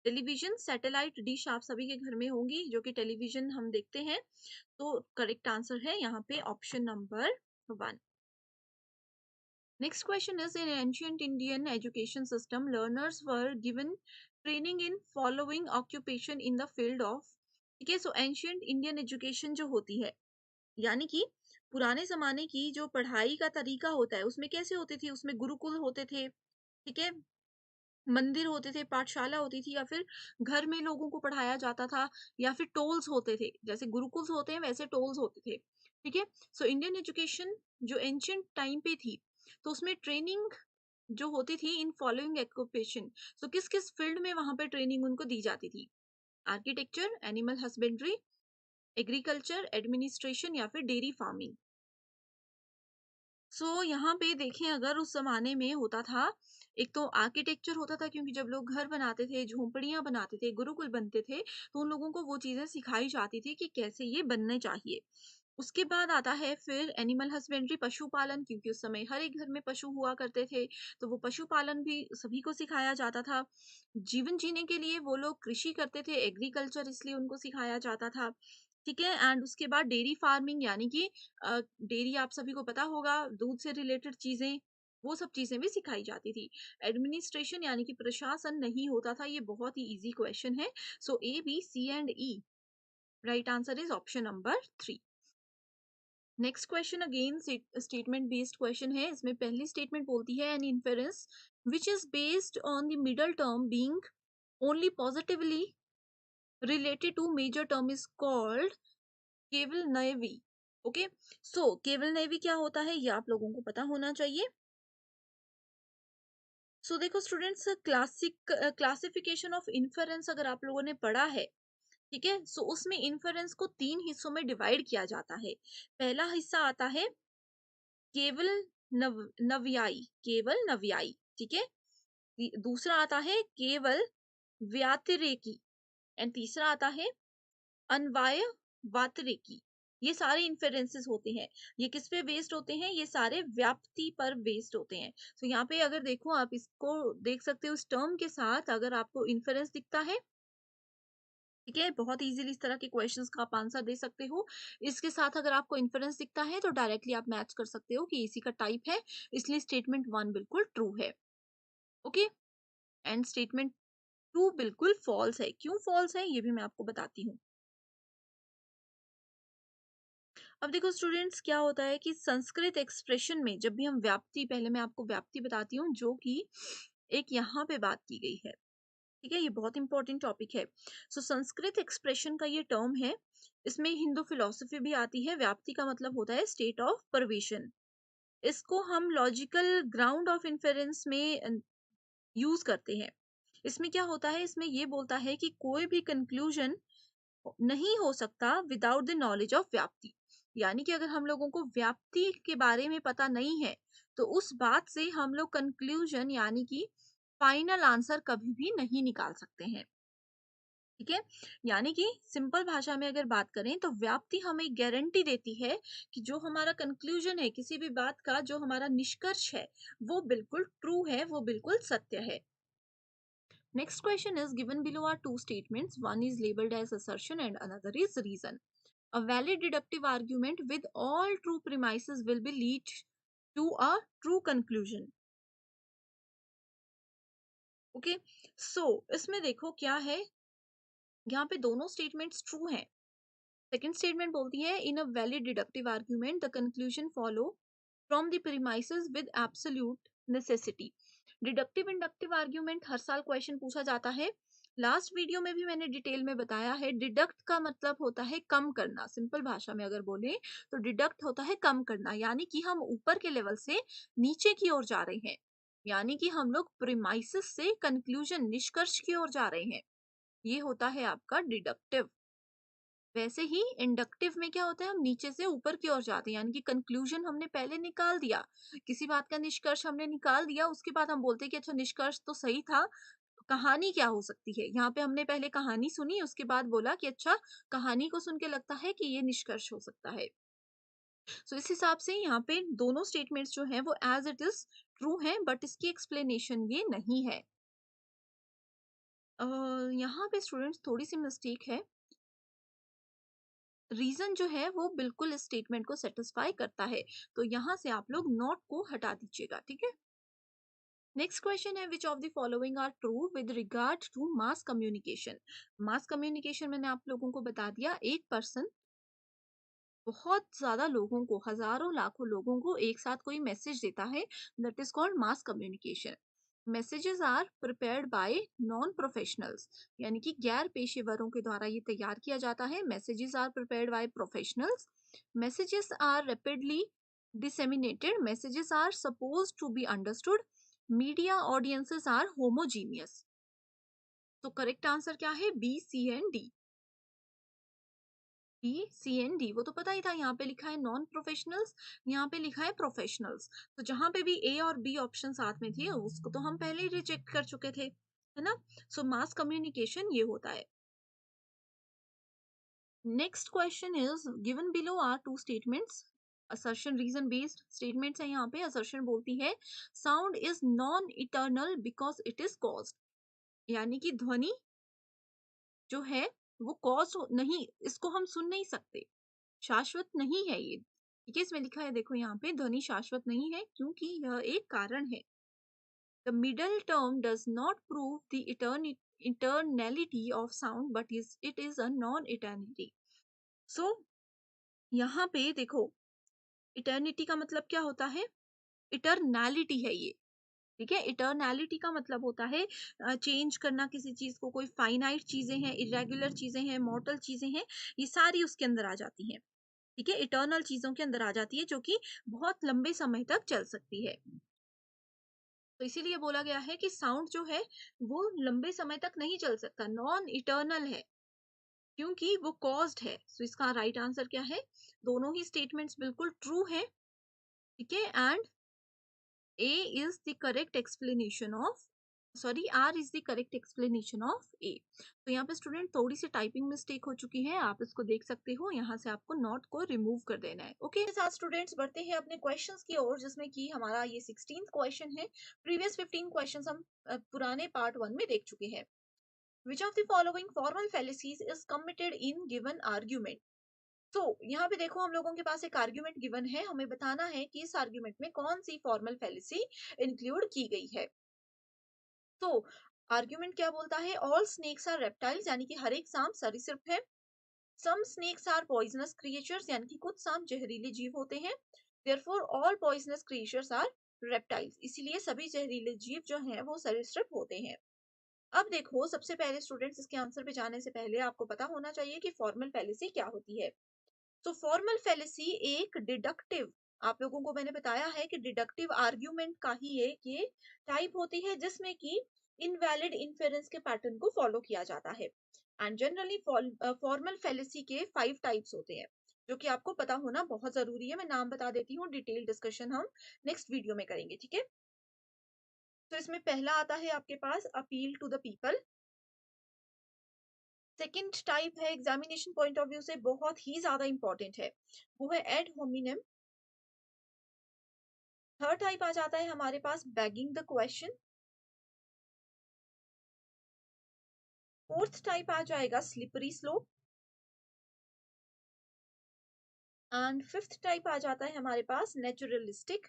टेलीविजन सैटेलाइट डिश आप सभी के घर में होंगी, जो कि टेलीविजन हम देखते हैं। तो करेक्ट आंसर है यहाँ पे option number 1। Next question is, in ancient Indian education system, learners were given training in following occupation in the field of, ठीक है। सो एंशियंट इंडियन एजुकेशन जो होती है, यानी कि पुराने जमाने की जो पढ़ाई का तरीका होता है, उसमें कैसे होती थी, उसमें गुरुकुल होते थे, ठीक है, मंदिर होते थे, पाठशाला होती थी, या फिर घर में लोगों को पढ़ाया जाता था, या फिर टोल्स होते थे, जैसे गुरुकुल्स होते हैं वैसे टोल्स होते थे, ठीक है। सो इंडियन एजुकेशन जो एंशियंट टाइम पे थी, तो उसमें ट्रेनिंग जो होती थी इन फॉलोइंग ऑक्यूपेशन, सो किस किस फील्ड में वहां पे ट्रेनिंग उनको दी जाती थी? Architecture, animal husbandry, agriculture, administration, या फिर डेयरी फार्मिंग। यहाँ पे देखें, अगर उस जमाने में होता था, एक तो आर्किटेक्चर होता था, क्योंकि जब लोग घर बनाते थे, झोंपड़ियां बनाते थे, गुरुकुल बनते थे, तो उन लोगों को वो चीजें सिखाई जाती थी कि कैसे ये बनने चाहिए। उसके बाद आता है फिर एनिमल हस्बेंड्री, पशुपालन, क्योंकि उस समय हर एक घर में पशु हुआ करते थे, तो वो पशुपालन भी सभी को सिखाया जाता था। जीवन जीने के लिए वो लोग कृषि करते थे, एग्रीकल्चर, इसलिए उनको सिखाया जाता था, ठीक है। एंड उसके बाद डेयरी फार्मिंग, यानी कि डेयरी आप सभी को पता होगा, दूध से रिलेटेड चीजें, वो सब चीजें भी सिखाई जाती थी। एडमिनिस्ट्रेशन यानी कि प्रशासन नहीं होता था, ये बहुत ही इजी क्वेश्चन है। So A, B, C and E, right answer is option number 3। Next question again statement based question है। इसमें पहली स्टेटमेंट बोलती है, an inference which is based on the middle term being only positively related to major term is called केवल navy. Okay, केवल navy क्या होता है, ये आप लोगों को पता होना चाहिए। देखो स्टूडेंट्स, क्लासिफिकेशन ऑफ इन्फेरेंस अगर आप लोगों ने पढ़ा है, ठीक है, उसमें इन्फेरेंस को 3 हिस्सों में डिवाइड किया जाता है। पहला हिस्सा आता है केवल नव्यायी, केवल नव्यायी, ठीक है। दूसरा आता है केवल व्यातिरेकी, एंड तीसरा आता है अन्वय वातरिकी। ये सारे इन्फेरेंसेस होते हैं, ये किस पे बेस्ड होते हैं, ये सारे व्याप्ति पर बेस्ड होते हैं। यहाँ पे अगर देखो, आप इसको देख सकते हो इस टर्म के साथ, अगर आपको इन्फेरेंस दिखता है, ठीक है, बहुत इजीली इस तरह के क्वेश्चंस का आप आंसर दे सकते हो। इसके साथ अगर आपको इन्फेरेंस दिखता है, तो डायरेक्टली आप मैच कर सकते हो कि इसी का टाइप है, इसलिए स्टेटमेंट 1 बिल्कुल ट्रू है। ओके, एंड स्टेटमेंट 2 बिल्कुल फॉल्स है। क्यों फॉल्स है, ये भी मैं आपको बताती हूँ। अब देखो स्टूडेंट्स, क्या होता है कि संस्कृत एक्सप्रेशन में जब भी हम व्याप्ति, पहले मैं आपको व्याप्ति बताती हूँ, जो कि एक यहाँ पे बात की गई है, ठीक है, ये बहुत इंपॉर्टेंट टॉपिक है। संस्कृत एक्सप्रेशन का ये टर्म है, इसमें हिंदू फिलोसफी भी आती है। व्याप्ति का मतलब होता है स्टेट ऑफ परवेशन। इसको हम लॉजिकल ग्राउंड ऑफ इन्फेरेंस में यूज करते हैं। इसमें क्या होता है, इसमें ये बोलता है कि कोई भी कंक्लूजन नहीं हो सकता विदाउट द नॉलेज ऑफ व्याप्ति। यानी कि अगर हम लोगों को व्याप्ति के बारे में पता नहीं है, तो उस बात से हम लोग कंक्लूजन यानी कि फाइनल आंसर कभी भी नहीं निकाल सकते हैं, ठीक है। यानी कि सिंपल भाषा में अगर बात करें, तो व्याप्ति हमें गारंटी देती है कि जो हमारा कंक्लूजन है किसी भी बात का, जो हमारा निष्कर्ष है, वो बिल्कुल ट्रू है, वो बिल्कुल सत्य है। Next question is, given below are two statements. One is labeled as assertion and another is reason. A valid deductive argument with all true premises will be lead to a true conclusion. Okay, इसमें देखो क्या है, यहाँ पे दोनों statements true हैं। Second statement बोलती है, in a valid deductive argument the conclusion follow from the premises with absolute necessity. Deductive inductive argument हर साल क्वेश्चन पूछा जाता है। लास्ट वीडियो में भी मैंने डिटेल में बताया है, डिडक्ट का मतलब होता है कम करना। सिंपल भाषा में अगर बोले, तो डिडक्ट होता है कम करना, यानी कि हम ऊपर के लेवल से नीचे की ओर जा रहे हैं, यानी कि हम लोग प्रीमाइसिस से कंक्लूजन, निष्कर्ष की ओर जा रहे हैं, ये होता है आपका डिडक्टिव। वैसे ही इंडक्टिव में क्या होता है, हम नीचे से ऊपर की ओर जाते हैं, यानी कि कंक्लूजन हमने पहले निकाल दिया, किसी बात का निष्कर्ष हमने निकाल दिया, उसके बाद हम बोलते हैं कि अच्छा निष्कर्ष तो सही था, कहानी क्या हो सकती है। यहाँ पे हमने पहले कहानी सुनी, उसके बाद बोला कि अच्छा कहानी को सुन के लगता है कि ये निष्कर्ष हो सकता है। सो इस हिसाब से यहाँ पे दोनों स्टेटमेंट्स जो हैं वो एज इट इज ट्रू हैं, बट इसकी एक्सप्लेनेशन ये नहीं है। यहाँ पे स्टूडेंट्स थोड़ी सी मिस्टेक है। रीजन जो है वो बिल्कुल इस स्टेटमेंट को सेटिस्फाई करता है, तो यहाँ से आप लोग नॉट को हटा दीजिएगा, ठीक है। नेक्स्ट क्वेश्चन है, which of the following are true with regard to mass communication. Mass communication मैंने आप लोगों को बता दिया, एक पर्सन बहुत ज्यादा लोगों को, हजारों लाखों लोगों को एक साथ कोई मैसेज देता है, that is called mass communication. Messages are prepared by non professionals, यानी कि गैर पेशेवरों के द्वारा ये तैयार किया जाता है। Messages are prepared by professionals. Messages are rapidly disseminated. Messages are supposed to be understood. Media audiences are homogeneous. तो करेक्ट आंसर क्या है, B C and D. B C and D, वो तो पता ही था, यहाँ पे लिखा है नॉन प्रोफेशनल्स, यहाँ पे लिखा है प्रोफेशनल्स, तो जहां पे भी ए और बी ऑप्शन साथ में थे उसको तो हम पहले ही रिजेक्ट कर चुके थे, है ना। सो मास कम्युनिकेशन ये होता है। Next question is, given below are two statements, assertion reason based statements है। यहाँ पे असर्शन बोलती है sound is non eternal because it is caused, यानी कि ध्वनि जो है वो कॉज नहीं, इसको हम सुन नहीं सकते, शाश्वत नहीं है ये, ठीक है। इसमें लिखा है देखो, यहाँ पे ध्वनि शाश्वत नहीं है क्योंकि यह एक कारण है। The middle term does not prove the eternality of sound but it is a non eternity. So यहाँ पे देखो, इटर्निटी का मतलब क्या होता है, इटर्नैलिटी है ये, ठीक है। इटर्नैलिटी का मतलब होता है चेंज करना किसी चीज को, कोई फाइनाइट चीजें हैं, इरेगुलर चीजें हैं, मॉर्टल चीजें हैं, ये सारी उसके अंदर आ जाती हैं, ठीक है। इटर्नल चीजों के अंदर आ जाती है जो कि बहुत लंबे समय तक चल सकती है। तो इसीलिए बोला गया है कि साउंड जो है वो लंबे समय तक नहीं चल सकता, नॉन इटर्नल है क्योंकि वो कॉज्ड है। सो इसका राइट आंसर क्या है, दोनों ही स्टेटमेंट्स बिल्कुल ट्रू है, ठीक है। And A is the correct explanation of, sorry, R is the correct explanation of A। तो यहाँ पे स्टूडेंट थोड़ी सी टाइपिंग मिस्टेक हो चुकी है, आप इसको देख सकते हो, यहाँ से आपको नॉट को रिमूव कर देना है, ओके। okay? साथ स्टूडेंट्स बढ़ते हैं अपने क्वेश्चंस की ओर, जिसमें कि हमारा ये 16th क्वेश्चन है। प्रीवियस 15 क्वेश्चंस हम पुराने पार्ट 1 में देख चुके हैं। विच of the following formal फैलेसीज is committed in given argument. तो यहाँ पे देखो, हम लोगों के पास एक आर्ग्यूमेंट गिवन है, हमें बताना है कि इस आर्ग्यूमेंट में कौन सी फॉर्मल फैलेसी इंक्लूड की गई है। तो आर्ग्यूमेंट क्या बोलता है, ऑल स्नेक्स आर रेप्टाइल्स, यानी कि हर एक सांप सरीसृप है। Some snakes are poisonous creatures, यानी कि कुछ सांप जहरीले जीव होते हैं। Therefore all poisonous creatures are reptiles, इसीलिए सभी जहरीले जीव जो हैं वो सरीसृप होते हैं। अब देखो, सबसे पहले स्टूडेंट्स इसके आंसर पे जाने से पहले आपको पता होना चाहिए कि फॉर्मल फैलेसी क्या होती है। तो फॉर्मल फैलेसी एक डिडक्टिव, आप लोगों को मैंने बताया है कि डिडक्टिव आर्ग्यूमेंट का ही एक ये टाइप होती है, जिसमें कि इनवैलिड इन्फेरेंस के पैटर्न को फॉलो किया जाता है। एंड जनरली फॉर्मल फैलेसी के 5 टाइप्स होते हैं, जो कि आपको पता होना बहुत जरूरी है। मैं नाम बता देती हूँ, डिटेल डिस्कशन हम नेक्स्ट वीडियो में करेंगे, ठीक है। तो इसमें पहला आता है आपके पास appeal to the people. Second type है, एग्जामिनेशन पॉइंट ऑफ व्यू से बहुत ही ज्यादा इंपॉर्टेंट है, वो है एड होमिनम। थर्ड टाइप आ जाता है हमारे पास begging the question. Fourth type आ जाएगा slippery slope. And fifth type आ जाता है हमारे पास नेचुरलिस्टिक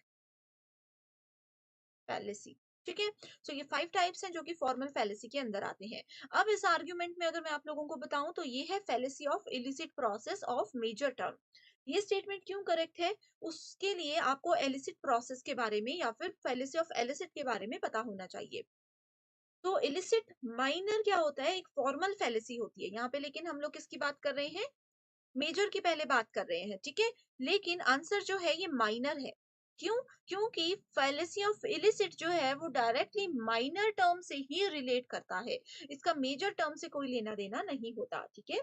फैलेसी, ठीक है। सो ये 5 टाइप्स हैं जो कि फॉर्मल फैलेसी के अंदर आते हैं। अब इस आर्ग्यूमेंट में अगर मैं आप लोगों को बताऊं तो ये है fallacy of illicit process of major term. ये स्टेटमेंट क्यों करेक्ट है, उसके लिए आपको एलिसिट प्रोसेस के बारे में या फिर फैलेसी ऑफ एलिसिट के बारे में पता होना चाहिए। तो इलिसिट माइनर क्या होता है, एक फॉर्मल फैलेसी होती है यहाँ पे, लेकिन हम लोग किसकी बात कर रहे हैं, मेजर की पहले बात कर रहे हैं, ठीक है। लेकिन आंसर जो है ये माइनर है, क्यों, क्योंकि फैलेसी ऑफ इलिसिट जो है वो डायरेक्टली माइनर टर्म से ही रिलेट करता है, इसका मेजर टर्म से कोई लेना देना नहीं होता, ठीक है।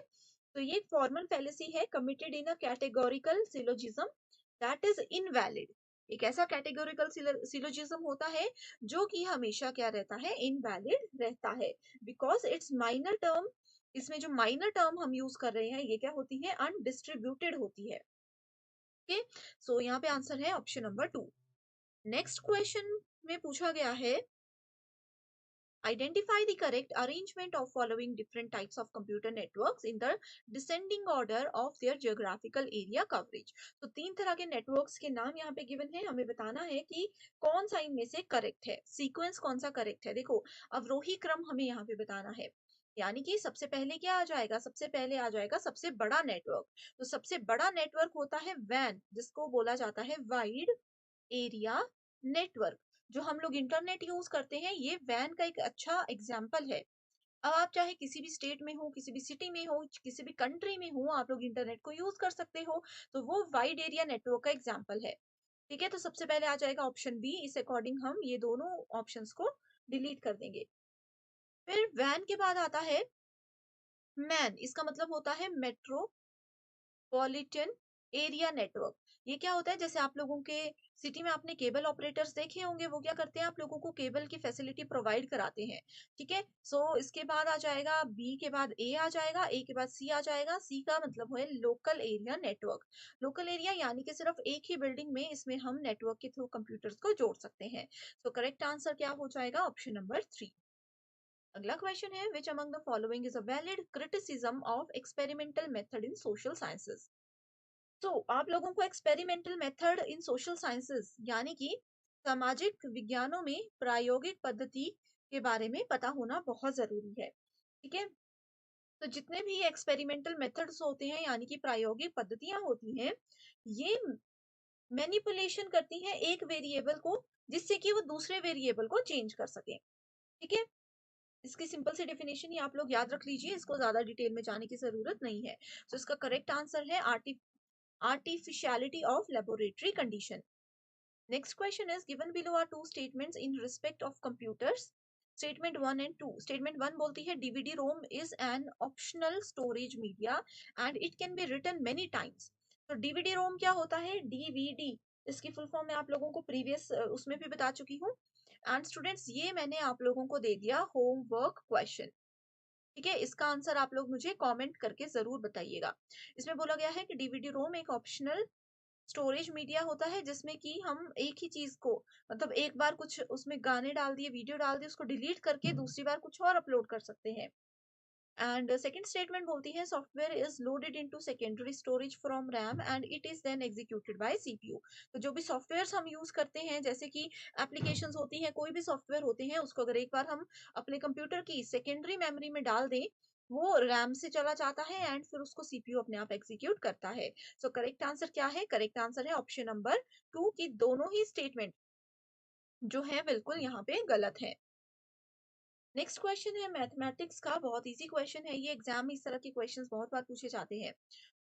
तो ये एक फॉर्मल फैलेसी है, committed in a categorical syllogism that is invalid. एक ऐसा कैटेगोरिकल सिलोजिज्म होता है जो कि हमेशा क्या रहता है, इनवैलिड रहता है, बिकॉज इट्स माइनर टर्म, इसमें जो माइनर टर्म हम यूज कर रहे हैं ये क्या होती है, अनडिस्ट्रीब्यूटेड होती है। ओके, सो यहाँ पे आंसर है ऑप्शन नंबर 2। नेक्स्ट क्वेश्चन में पूछा गया है, identify the correct arrangement of following different types of computer networks in the descending order of their geographical area coverage। तो 3 तरह के नेटवर्क्स के नाम यहाँ पे गिवन है, हमें बताना है कि कौन सा इनमें से करेक्ट है, सीक्वेंस कौन सा करेक्ट है। देखो अवरोही क्रम हमें यहाँ पे बताना है, यानी कि सबसे पहले क्या आ जाएगा, सबसे पहले आ जाएगा सबसे बड़ा नेटवर्क। तो सबसे बड़ा नेटवर्क होता है वैन, जिसको बोला जाता है वाइड एरिया नेटवर्क। जो हम लोग इंटरनेट यूज करते हैं ये वैन का एक अच्छा एग्जाम्पल है। अब आप चाहे किसी भी स्टेट में हो, किसी भी सिटी में हो, किसी भी कंट्री में हो, आप लोग इंटरनेट को यूज कर सकते हो, तो वो वाइड एरिया नेटवर्क का एग्जाम्पल है। ठीक है, तो सबसे पहले आ जाएगा ऑप्शन बी, इस अकॉर्डिंग हम ये दोनों ऑप्शंस को डिलीट कर देंगे। फिर वैन के बाद आता है मैन, इसका मतलब होता है मेट्रो पॉलिटन एरिया नेटवर्क। ये क्या होता है, जैसे आप लोगों के सिटी में आपने केबल ऑपरेटर्स देखे होंगे, वो क्या करते हैं, आप लोगों को केबल की फैसिलिटी प्रोवाइड कराते हैं। ठीक है, सो इसके बाद आ जाएगा बी के बाद ए आ जाएगा, ए के बाद सी आ जाएगा। सी का मतलब है local area network. Local area यानी कि सिर्फ एक ही बिल्डिंग में इसमें हम नेटवर्क के थ्रू कंप्यूटर्स को जोड़ सकते हैं। सो करेक्ट आंसर क्या हो जाएगा, ऑप्शन नंबर 3। अगला क्वेश्चन है, which among the following is a valid criticism of experimental method in social sciences. तो आप लोगों को experimental method in social sciences यानी कि सामाजिक विज्ञानों में प्रायोगिक पद्धति के बारे में पता होना बहुत जरूरी है। ठीक है, तो जितने भी एक्सपेरिमेंटल मेथड्स होते हैं यानी कि प्रायोगिक पद्धतियां होती हैं, ये मैनिपुलेशन करती हैं एक वेरिएबल को, जिससे कि वो दूसरे वेरिएबल को चेंज कर सके। ठीक है, इसकी सिंपल सी डेफिनेशन ही आप लोग याद रख लीजिए, इसको ज्यादा डिटेल में जाने की जरूरत नहीं है। तो इसका करेक्ट आंसर है artificiality of laboratory condition। Next question is, given below are two statements in respect of computers, statement 1 and 2। statement 1 बोलती है DVD ROM is an optional storage media and it can be written many times। तो DVD ROM क्या होता है, DVD, इसकी full form मैं आप लोगों को प्रीवियस उसमें भी बता चुकी हूँ। एंड स्टूडेंट्स ये मैंने आप लोगों को दे दिया होमवर्क क्वेश्चन। ठीक है, इसका आंसर आप लोग मुझे कमेंट करके जरूर बताइएगा। इसमें बोला गया है कि डीवीडी रोम एक ऑप्शनल स्टोरेज मीडिया होता है जिसमें कि हम एक ही चीज को, मतलब एक बार कुछ उसमें गाने डाल दिए, वीडियो डाल दिए, उसको डिलीट करके दूसरी बार कुछ और अपलोड कर सकते हैं। एंड सेकंड स्टेटमेंट बोलती है, software is loaded into secondary storage from RAM and it is then executed by CPU. तो जो भी सॉफ्टवेयर हम यूज करते हैं, जैसे कि एप्लीकेशंस होती हैं, कोई भी सॉफ्टवेयर होते हैं, उसको अगर एक बार हम अपने कंप्यूटर की सेकेंडरी मेमोरी में डाल दें, वो रैम से चला जाता है एंड फिर उसको सीपीयू अपने आप एग्जीक्यूट करता है। सो करेक्ट आंसर क्या है, करेक्ट आंसर है ऑप्शन नंबर 2 की दोनों ही स्टेटमेंट जो है बिल्कुल यहाँ पे गलत है। नेक्स्ट क्वेश्चन है मैथमेटिक्स का, बहुत इजी क्वेश्चन है ये, एग्जाम में इस तरह के क्वेश्चंस बहुत बार पूछे जाते हैं।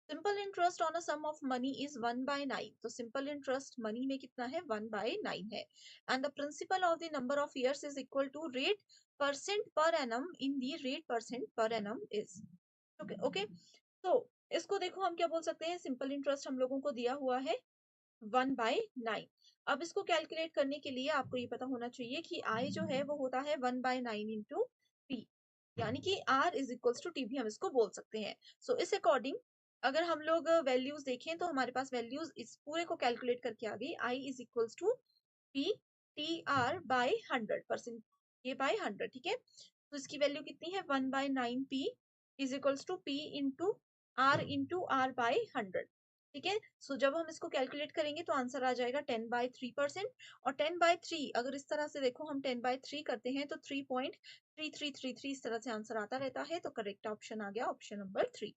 Simple interest on a sum of money is 1/9। तो सिंपल इंटरेस्ट मनी में कितना है, 1/9 है। And the principal of the number of years is equal to rate percent per annum in the rate percent per annum is. Okay okay, तो इसको देखो हम क्या बोल सकते हैं, सिंपल इंटरेस्ट हम लोगों को दिया हुआ है 1/9। अब इसको कैलकुलेट करने के लिए आपको ये पता होना चाहिए कि आई जो है वो होता है 1/9 इंटू पी, यानी कि R is equals to T भी हम इसको बोल सकते हैं। सो इस अकॉर्डिंग अगर हम लोग वैल्यूज देखें तो हमारे पास वैल्यूज इस पूरे को कैलकुलेट करके आ गई, I is equals to P T R by 100%, ये बाई 100। ठीक है, तो इसकी वैल्यू कितनी है, 1/9 P is equals to P into R by 100। ठीक है, सो जब हम इसको कैलकुलेट करेंगे तो आंसर आ जाएगा 10/3%। और 10/3 अगर इस तरह से देखो, हम 10/3 करते हैं तो 3.3333 इस तरह से आंसर आता रहता है। तो करेक्ट ऑप्शन आ गया option number 3।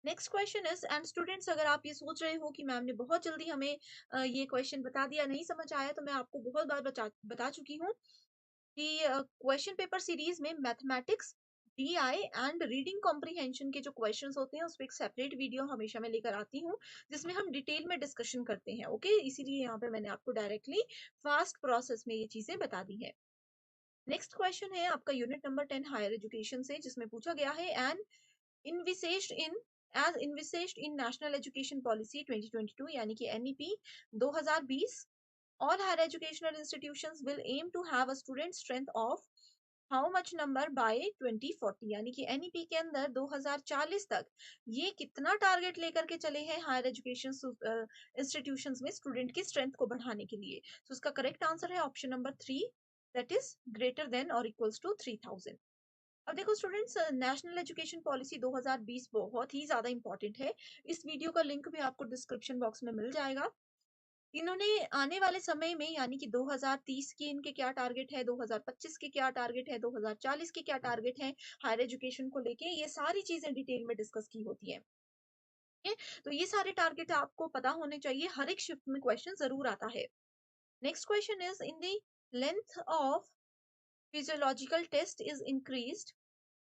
Next question is, and students अगर आप ये सोच रहे हो कि मैम ने बहुत जल्दी हमें ये क्वेश्चन बता दिया, नहीं समझ आया, तो मैं आपको बहुत बार बता चुकी हूँ कि क्वेश्चन पेपर सीरीज में mathematics DI and reading comprehension के जो क्वेश्चंस होते हैं उस पर एक सेपरेट वीडियो हमेशा मैं लेकर आती हूँ, जिसमें हम डिटेल में डिस्कशन करते हैं। ओके, इसीलिए यहाँ पे मैंने आपको डायरेक्टली फास्ट प्रोसेस में ये चीजें बता दी है। नेक्स्ट क्वेश्चन है आपका यूनिट नंबर 10 हायर एजुकेशन से, जिसमें पूछा गया है, एन इनविसेज्ड इन एज इनविसेज्ड इन नेशनल एजुकेशन पॉलिसी 2022 यानी कि NEP 2020, all higher educational institutions will aim to have a student strength of how much number by 2040 यानी कि एनईपी के अंदर 2040 तक ये कितना टारगेट लेकर के चले हैं हायर एजुकेशन इंस्टीट्यूशंस में स्टूडेंट की स्ट्रेंथ को बढ़ाने के लिए। तो उसका करेक्ट आंसर है option number 3, that is greater than और इक्वल्स टू 3000। अब देखो स्टूडेंट्स, नेशनल एजुकेशन पॉलिसी 2020 बहुत ही ज्यादा इंपॉर्टेंट है। इस वीडियो का लिंक भी आपको डिस्क्रिप्शन बॉक्स में मिल जाएगा। इन्होंने आने वाले समय में यानी कि 2030 की इनके क्या टारगेट है, 2025 के क्या टारगेट है, 2040 के क्या टारगेट है हायर एजुकेशन को लेके, ये सारी चीजें डिटेल में डिस्कस की होती है। तो ये सारे टारगेट आपको पता होने चाहिए, हर एक शिफ्ट में क्वेश्चन जरूर आता है। Next question is in the length of physiological test is increased,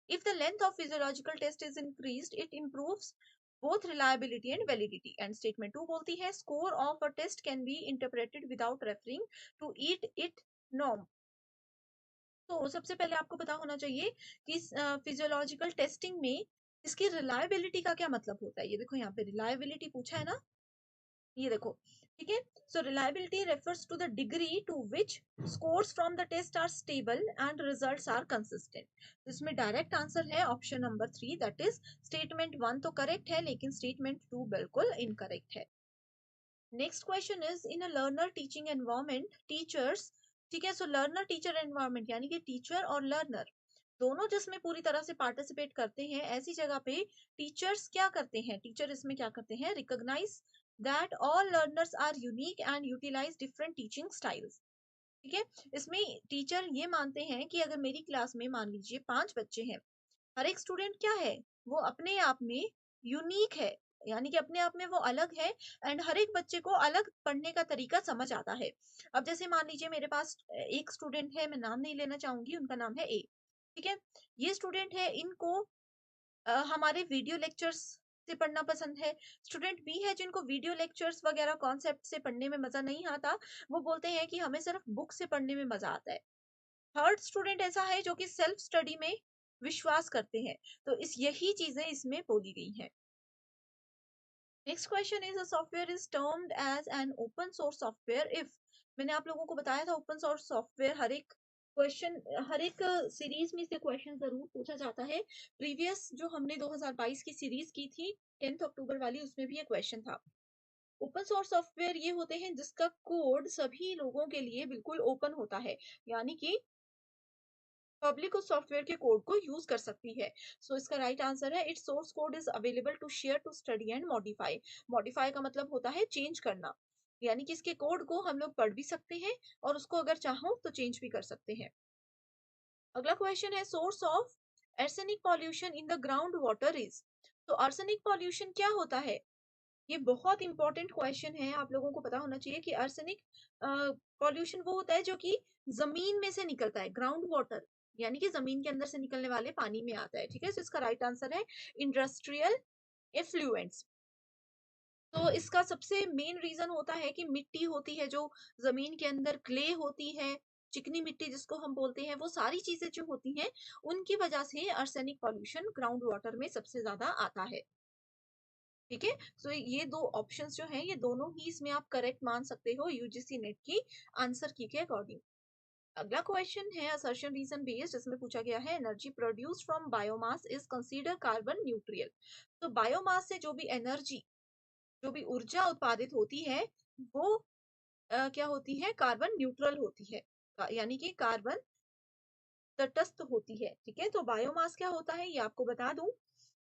if the length of physiological test is increased it improves both reliability and validity। and statement 2 बोलती है score of a test can be interpreted without referring to it norm। तो सबसे पहले आपको पता होना चाहिए कि फिजियोलॉजिकल टेस्टिंग में इसकी रिलायबिलिटी का क्या मतलब होता है। ये देखो यहाँ पे रिलायबिलिटी पूछा है ना, ये देखो, ठीक है। So reliability refers to the degree to which scores from the test are stable and results are consistent. इसमें डायरेक्ट आंसर है option number 3, that is statement 1 तो करेक्ट है लेकिन स्टेटमेंट 2 बिल्कुल इनकरेक्ट है। Next question is in a learner teaching environment teachers, ठीक है। सो learner teacher environment यानी कि टीचर और लर्नर दोनों जिसमें पूरी तरह से पार्टिसिपेट करते हैं, ऐसी जगह पे टीचर्स क्या करते हैं, टीचर इसमें क्या करते हैं, recognise that all learners are unique and utilise different teaching styles. ठीक है, इसमें टीचर ये मानते हैं कि अगर मेरी क्लास में मान लीजिए 5 बच्चे हैं, हर एक स्टूडेंट क्या है, वो अपने आप में यूनिक है, यानी कि अपने आप में वो अलग है, एंड हर एक बच्चे को अलग पढ़ने का तरीका समझ आता है। अब जैसे मान लीजिए मेरे पास एक स्टूडेंट है, मैं नाम नहीं लेना चाहूंगी, उनका नाम है ए, ठीक है। ये स्टूडेंट है, इनको हमारे वीडियो लेक्चर्स से पढ़ना पसंद है। स्टूडेंट बी है जिनको वीडियो लेक्चर्स वगैरह कॉन्सेप्ट से पढ़ने में मजा नहीं आता, वो बोलते हैं कि हमें सिर्फ बुक से पढ़ने में मजा आता है। थर्ड स्टूडेंट ऐसा है जो कि सेल्फ स्टडी में विश्वास करते हैं। तो इस यही चीजें इसमें बोली गई हैं। Next question is a software is termed as an open source software if, मैंने आप लोगों को बताया था ओपन सोर्स सॉफ्टवेयर हर एक क्वेश्चन, हर एक सीरीज में से क्वेश्चन जरूर पूछा जाता है। प्रीवियस जो हमने 2022 की सीरीज की थी 10 अक्टूबर वाली, उसमें भी ये क्वेश्चन था। ओपन सोर्स सॉफ्टवेयर ये होते हैं जिसका कोड सभी लोगों के लिए बिल्कुल ओपन होता है, यानी कि पब्लिक उस सॉफ्टवेयर के कोड को यूज कर सकती है। सो इसका राइट आंसर है it's source code is available to share to study and modify. Modify का मतलब होता है चेंज करना, यानी कि इसके कोड को हम लोग पढ़ भी सकते हैं और उसको अगर चाहो तो चेंज भी कर सकते हैं। अगला क्वेश्चन है source of arsenic pollution in the ground water is. तो आर्सेनिक पॉल्यूशन क्या होता है, ये बहुत इंपॉर्टेंट क्वेश्चन है, आप लोगों को पता होना चाहिए कि आर्सेनिक पॉल्यूशन वो होता है जो कि जमीन में से निकलता है, ग्राउंड वाटर यानी कि जमीन के अंदर से निकलने वाले पानी में आता है। ठीक है, तो इसका राइट आंसर है इंडस्ट्रियल एफ्लुएंट्स। तो इसका सबसे मेन रीजन होता है कि मिट्टी होती है जो जमीन के अंदर, क्ले होती है, चिकनी मिट्टी जिसको हम बोलते हैं, वो सारी चीजें जो होती हैं उनकी वजह से आर्सेनिक पॉल्यूशन ग्राउंड वाटर में सबसे ज्यादा आता है। ठीक है, सो ये दो ऑप्शंस जो हैं ये दोनों ही इसमें आप करेक्ट मान सकते हो यूजीसी नेट की आंसर की के अकॉर्डिंग। अगला क्वेश्चन है असर्शन रीजन बेस्ड, इसमें पूछा गया है energy produced from biomass is consider carbon neutral. तो बायोमास से जो भी एनर्जी, जो भी ऊर्जा उत्पादित होती है वो क्या होती है, कार्बन न्यूट्रल होती है, यानी कि कार्बन तटस्थ होती है। ठीक है, तो बायोमास क्या होता है ये आपको बता दूं।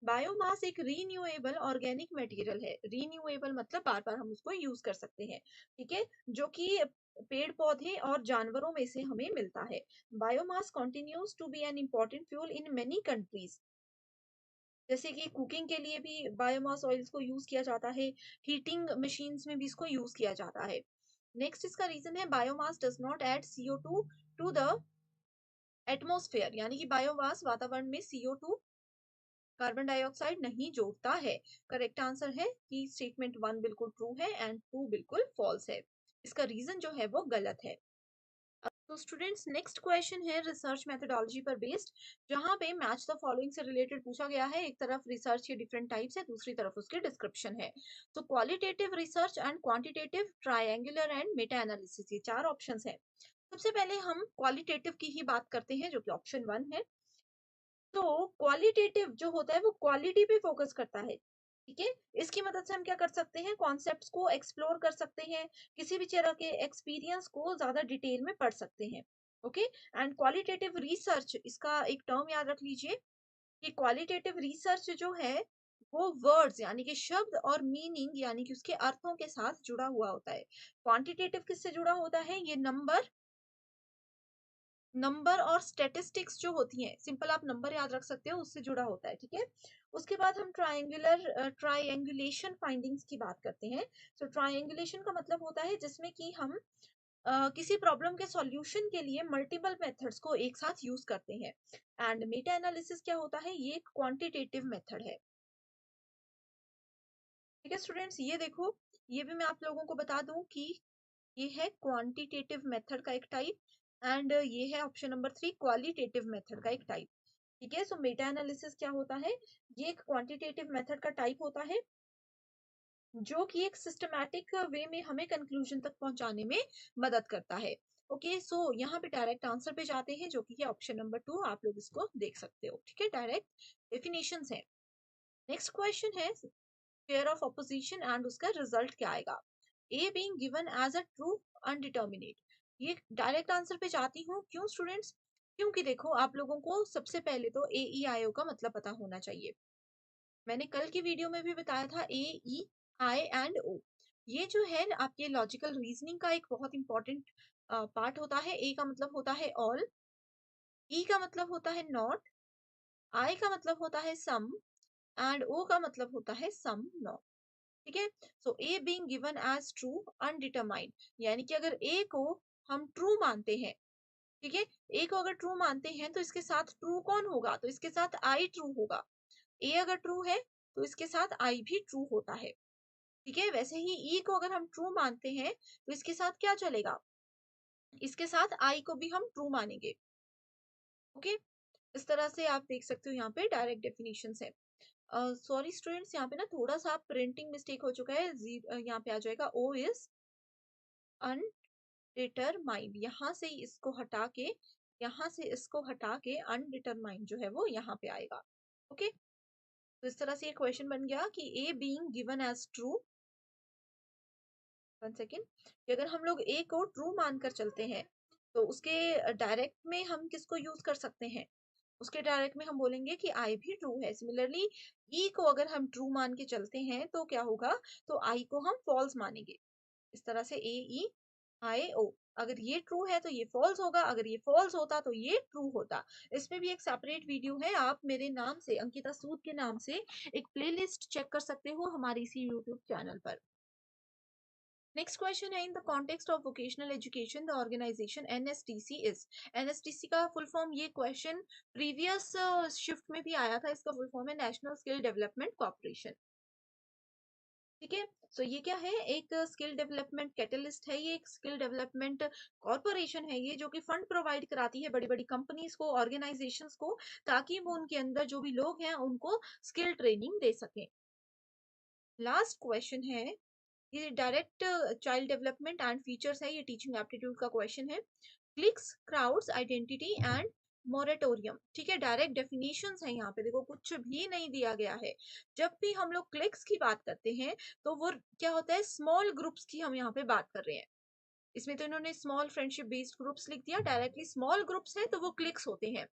बायोमास एक रीन्यूएबल ऑर्गेनिक मटेरियल है, रीन्यूएबल मतलब बार बार हम उसको यूज कर सकते हैं। ठीक है, जो कि पेड़ पौधे और जानवरों में से हमें मिलता है। Biomass continues to be an important fuel in many countries, जैसे कि कुकिंग के लिए भी बायोमास ऑयल्स को यूज किया जाता है, हीटिंग मशीन्स में भी इसको यूज किया जाता है। नेक्स्ट इसका रीजन है biomass does not add CO2 to the atmosphere, यानी कि बायोमास वातावरण में CO2 कार्बन डाइऑक्साइड नहीं जोड़ता है। करेक्ट आंसर है कि स्टेटमेंट 1 बिल्कुल ट्रू है एंड 2 बिल्कुल फॉल्स है। इसका रीजन जो है वो गलत है। तो स्टूडेंट्स नेक्स्ट क्वेश्चन है रिसर्च मेथोडोलॉजी पर बेस्ड, जहां पे मैच द फॉलोइंग से रिलेटेड पूछा गया है। एक तरफ रिसर्च के डिफरेंट टाइप्स है, दूसरी तरफ उसके डिस्क्रिप्शन है। तो qualitative research and quantitative, triangular and Meta analysis, ये चार ऑप्शंस है। सबसे पहले हम क्वालिटेटिव की ही बात करते हैं, जो कि ऑप्शन 1 है। तो क्वालिटेटिव जो होता है वो क्वालिटी पे फोकस करता है। ठीक है, इसकी मदद से हम क्या कर सकते हैं, कॉन्सेप्ट्स को एक्सप्लोर कर सकते हैं, किसी भी तरह के एक्सपीरियंस को ज्यादा डिटेल में पढ़ सकते हैं। ओके, एंड क्वालिटेटिव रिसर्च, इसका एक टर्म याद रख लीजिए कि क्वालिटेटिव रिसर्च जो है वो वर्ड्स यानी कि शब्द और मीनिंग यानी कि उसके अर्थों के साथ जुड़ा हुआ होता है। क्वांटिटेटिव किससे जुड़ा होता है, ये नंबर नंबर और स्टैटिस्टिक्स जो होती हैं, सिंपल आप नंबर याद रख सकते हो, उससे जुड़ा होता है। ठीक है, उसके बाद हम ट्रायंगुलेशन फाइंडिंग्स की बात करते हैं। तो ट्रायंगुलेशन का मतलब होता है जिसमें कि हम किसी प्रॉब्लम के सॉल्यूशन के लिए मल्टीपल मेथड्स को एक साथ यूज करते हैं। एंड मेटा एनालिसिस क्या होता है, ये एक क्वांटिटेटिव मेथड है। ठीक है स्टूडेंट्स, ये देखो, ये भी मैं आप लोगों को बता दूं कि ये है क्वांटिटेटिव मेथड का एक टाइप, एंड ये है ऑप्शन नंबर 3 क्वालिटेटिव मेथड का एक टाइप। ठीक है, सो मेटा एनालिसिस क्या होता है, ये एक क्वांटिटेटिव मेथड का टाइप होता है जो कि एक सिस्टमैटिक वे में हमें कंक्लूजन तक पहुंचाने में मदद करता है। ओके, सो यहाँ पे डायरेक्ट आंसर पे जाते हैं, जो कि है ऑप्शन नंबर 2, आप लोग इसको देख सकते हो। ठीक है, डायरेक्ट डेफिनेशंस है। नेक्स्ट क्वेश्चन है पेयर ऑफ ऑपोजिशन एंड उसका रिजल्ट क्या आएगा। A being given as a true indeterminate, ये डायरेक्ट आंसर पे जाती हूँ। क्यों स्टूडेंट्स, क्योंकि देखो आप लोगों को सबसे पहले तो ए ई आई ओ का मतलब पता होना चाहिए। मैंने कल की वीडियो में भी बताया था ए ई आई एंड ओ, ये जो है आपके लॉजिकल रीजनिंग का एक बहुत इंपॉर्टेंट पार्ट होता है। ए का मतलब होता है ऑल, ई का मतलब होता है नॉट, आई का मतलब होता है सम, एंड ओ का मतलब होता है सम नॉट। ठीक है, so A being given as true undetermined, यानी कि अगर ए को हम ट्रू मानते हैं, ठीक है, ए को अगर ट्रू मानते हैं तो इसके साथ ट्रू कौन होगा, तो इसके साथ आई ट्रू होगा। ए अगर ट्रू है तो इसके साथ आई भी ट्रू होता है। ठीक है, वैसे ही ई को अगर हम ट्रू मानते हैं तो इसके साथ क्या चलेगा, इसके साथ आई को भी हम ट्रू मानेंगे। ओके, इस तरह से आप देख सकते हो यहाँ पे डायरेक्ट डेफिनेशन है। सॉरी स्टूडेंट्स, यहाँ पे ना थोड़ा सा प्रिंटिंग मिस्टेक हो चुका है। यहाँ पे आ जाएगा ओ इज अनडिटरमाइंड, यहाँ से इसको हटा के, यहाँ से इसको हटा के अनडिटरमाइंड जो है वो यहाँ पे आएगा। ओके, तो इस तरह से ये क्वेश्चन बन गया कि A being given as true, 1 second, कि अगर हम लोग ए को ट्रू मानकर चलते हैं तो उसके डायरेक्ट में हम किसको यूज कर सकते हैं, उसके डायरेक्ट में हम बोलेंगे कि आई भी ट्रू है। सिमिलरली ई को अगर हम ट्रू मान के चलते हैं तो क्या होगा, तो आई को हम फॉल्स मानेंगे। इस तरह से ए ई आई ओ, अगर ये ट्रू है तो ये फॉल्स होगा, अगर ये फॉल्स होता तो ये ट्रू होता। इसमें भी एक सेपरेट वीडियो है, आप मेरे नाम से, अंकिता सूद के नाम से एक प्लेलिस्ट चेक कर सकते हो हमारी इसी यूट्यूब चैनल पर। नेक्स्ट क्वेश्चन है in the context of vocational education the organisation NSTC is, NSTC का फुल फॉर्म, ये क्वेश्चन प्रीवियस शिफ्ट में भी आया था, इसका फुल फॉर्म है नेशनल स्किल डेवलपमेंट कॉर्पोरेशन। ठीक है, सो ये क्या है, एक स्किल डेवलपमेंट कैटलिस्ट है, ये एक स्किल डेवलपमेंट कॉर्पोरेशन है, ये जो कि फंड प्रोवाइड कराती है बड़ी बड़ी कंपनीज को, ऑर्गेनाइजेशंस को, ताकि वो उनके अंदर जो भी लोग हैं उनको स्किल ट्रेनिंग दे सकें। लास्ट क्वेश्चन है, ये direct child development and features है, ये टीचिंग एप्टीट्यूड का क्वेश्चन है। Clicks, crowds, identity and moratorium. ठीक है, डायरेक्ट डेफिनेशंस है, यहाँ पे देखो कुछ भी नहीं दिया गया है। जब भी हम लोग क्लिक्स की बात करते हैं तो वो क्या होता है, स्मॉल ग्रुप्स की हम यहाँ पे बात कर रहे हैं। इसमें तो इन्होंने स्मॉल फ्रेंडशिप बेस्ड ग्रुप्स लिख दिया, डायरेक्टली स्मॉल ग्रुप्स है तो वो क्लिक्स होते हैं।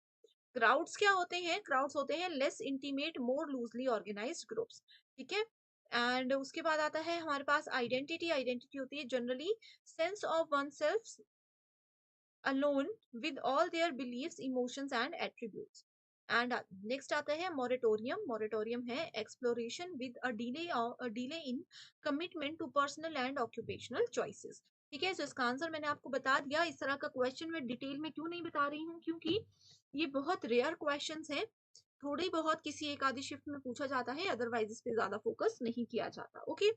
क्राउड्स क्या होते हैं, क्राउड्स होते हैं लेस इंटीमेट मोर लूजली ऑर्गेनाइज्ड ग्रुप्स। ठीक है, एंड उसके बाद आता है हमारे पास आइडेंटिटी, आइडेंटिटी होती है generally sense of one self alone with all their beliefs, emotions and attributes. And next आता है moratorium, moratorium है exploration with a delay in commitment to personal and occupational choices. ठीक है, तो इसका आंसर मैंने आपको बता दिया। इस तरह का क्वेश्चन मैं डिटेल में क्यों नहीं बता रही हूँ, क्योंकि ये बहुत रेयर क्वेश्चंस हैं, थोड़ी बहुत किसी एक आधी शिफ्ट में पूछा जाता है, अदरवाइज इस पे ज्यादा फोकस नहीं किया जाता। ओके,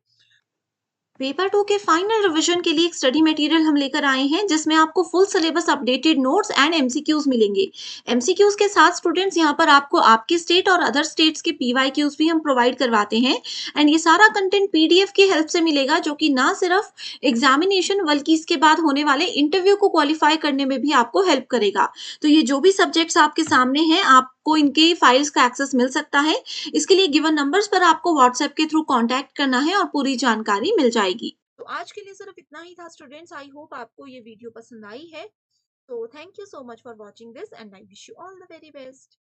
पेपर 2 के फाइनल रिवीजन के लिए एक स्टडी मटेरियल हम लेकर आए हैं जिसमें आपको full syllabus updated notes and MCQs मिलेंगे। एमसीक्यूज के साथ स्टूडेंट्स यहाँ पर आपको आपके स्टेट और अदर स्टेट्स के पीवाईक्यूज भी हम प्रोवाइड करवाते हैं। एंड ये सारा कंटेंट पीडीएफ की हेल्प से मिलेगा जो कि ना सिर्फ एग्जामिनेशन बल्कि इसके बाद होने वाले इंटरव्यू को क्वालिफाई करने में भी आपको हेल्प करेगा। तो ये जो भी सब्जेक्ट्स आपके सामने हैं आपको इनके फाइल्स का एक्सेस मिल सकता है। इसके लिए गिवन नंबर्स पर आपको व्हाट्सएप के थ्रू कांटेक्ट करना है और पूरी जानकारी मिल जाएगी। तो आज के लिए सिर्फ इतना ही था स्टूडेंट्स। आई होप आपको ये वीडियो पसंद आई है। तो thank you so much for watching this and I wish you all the very best.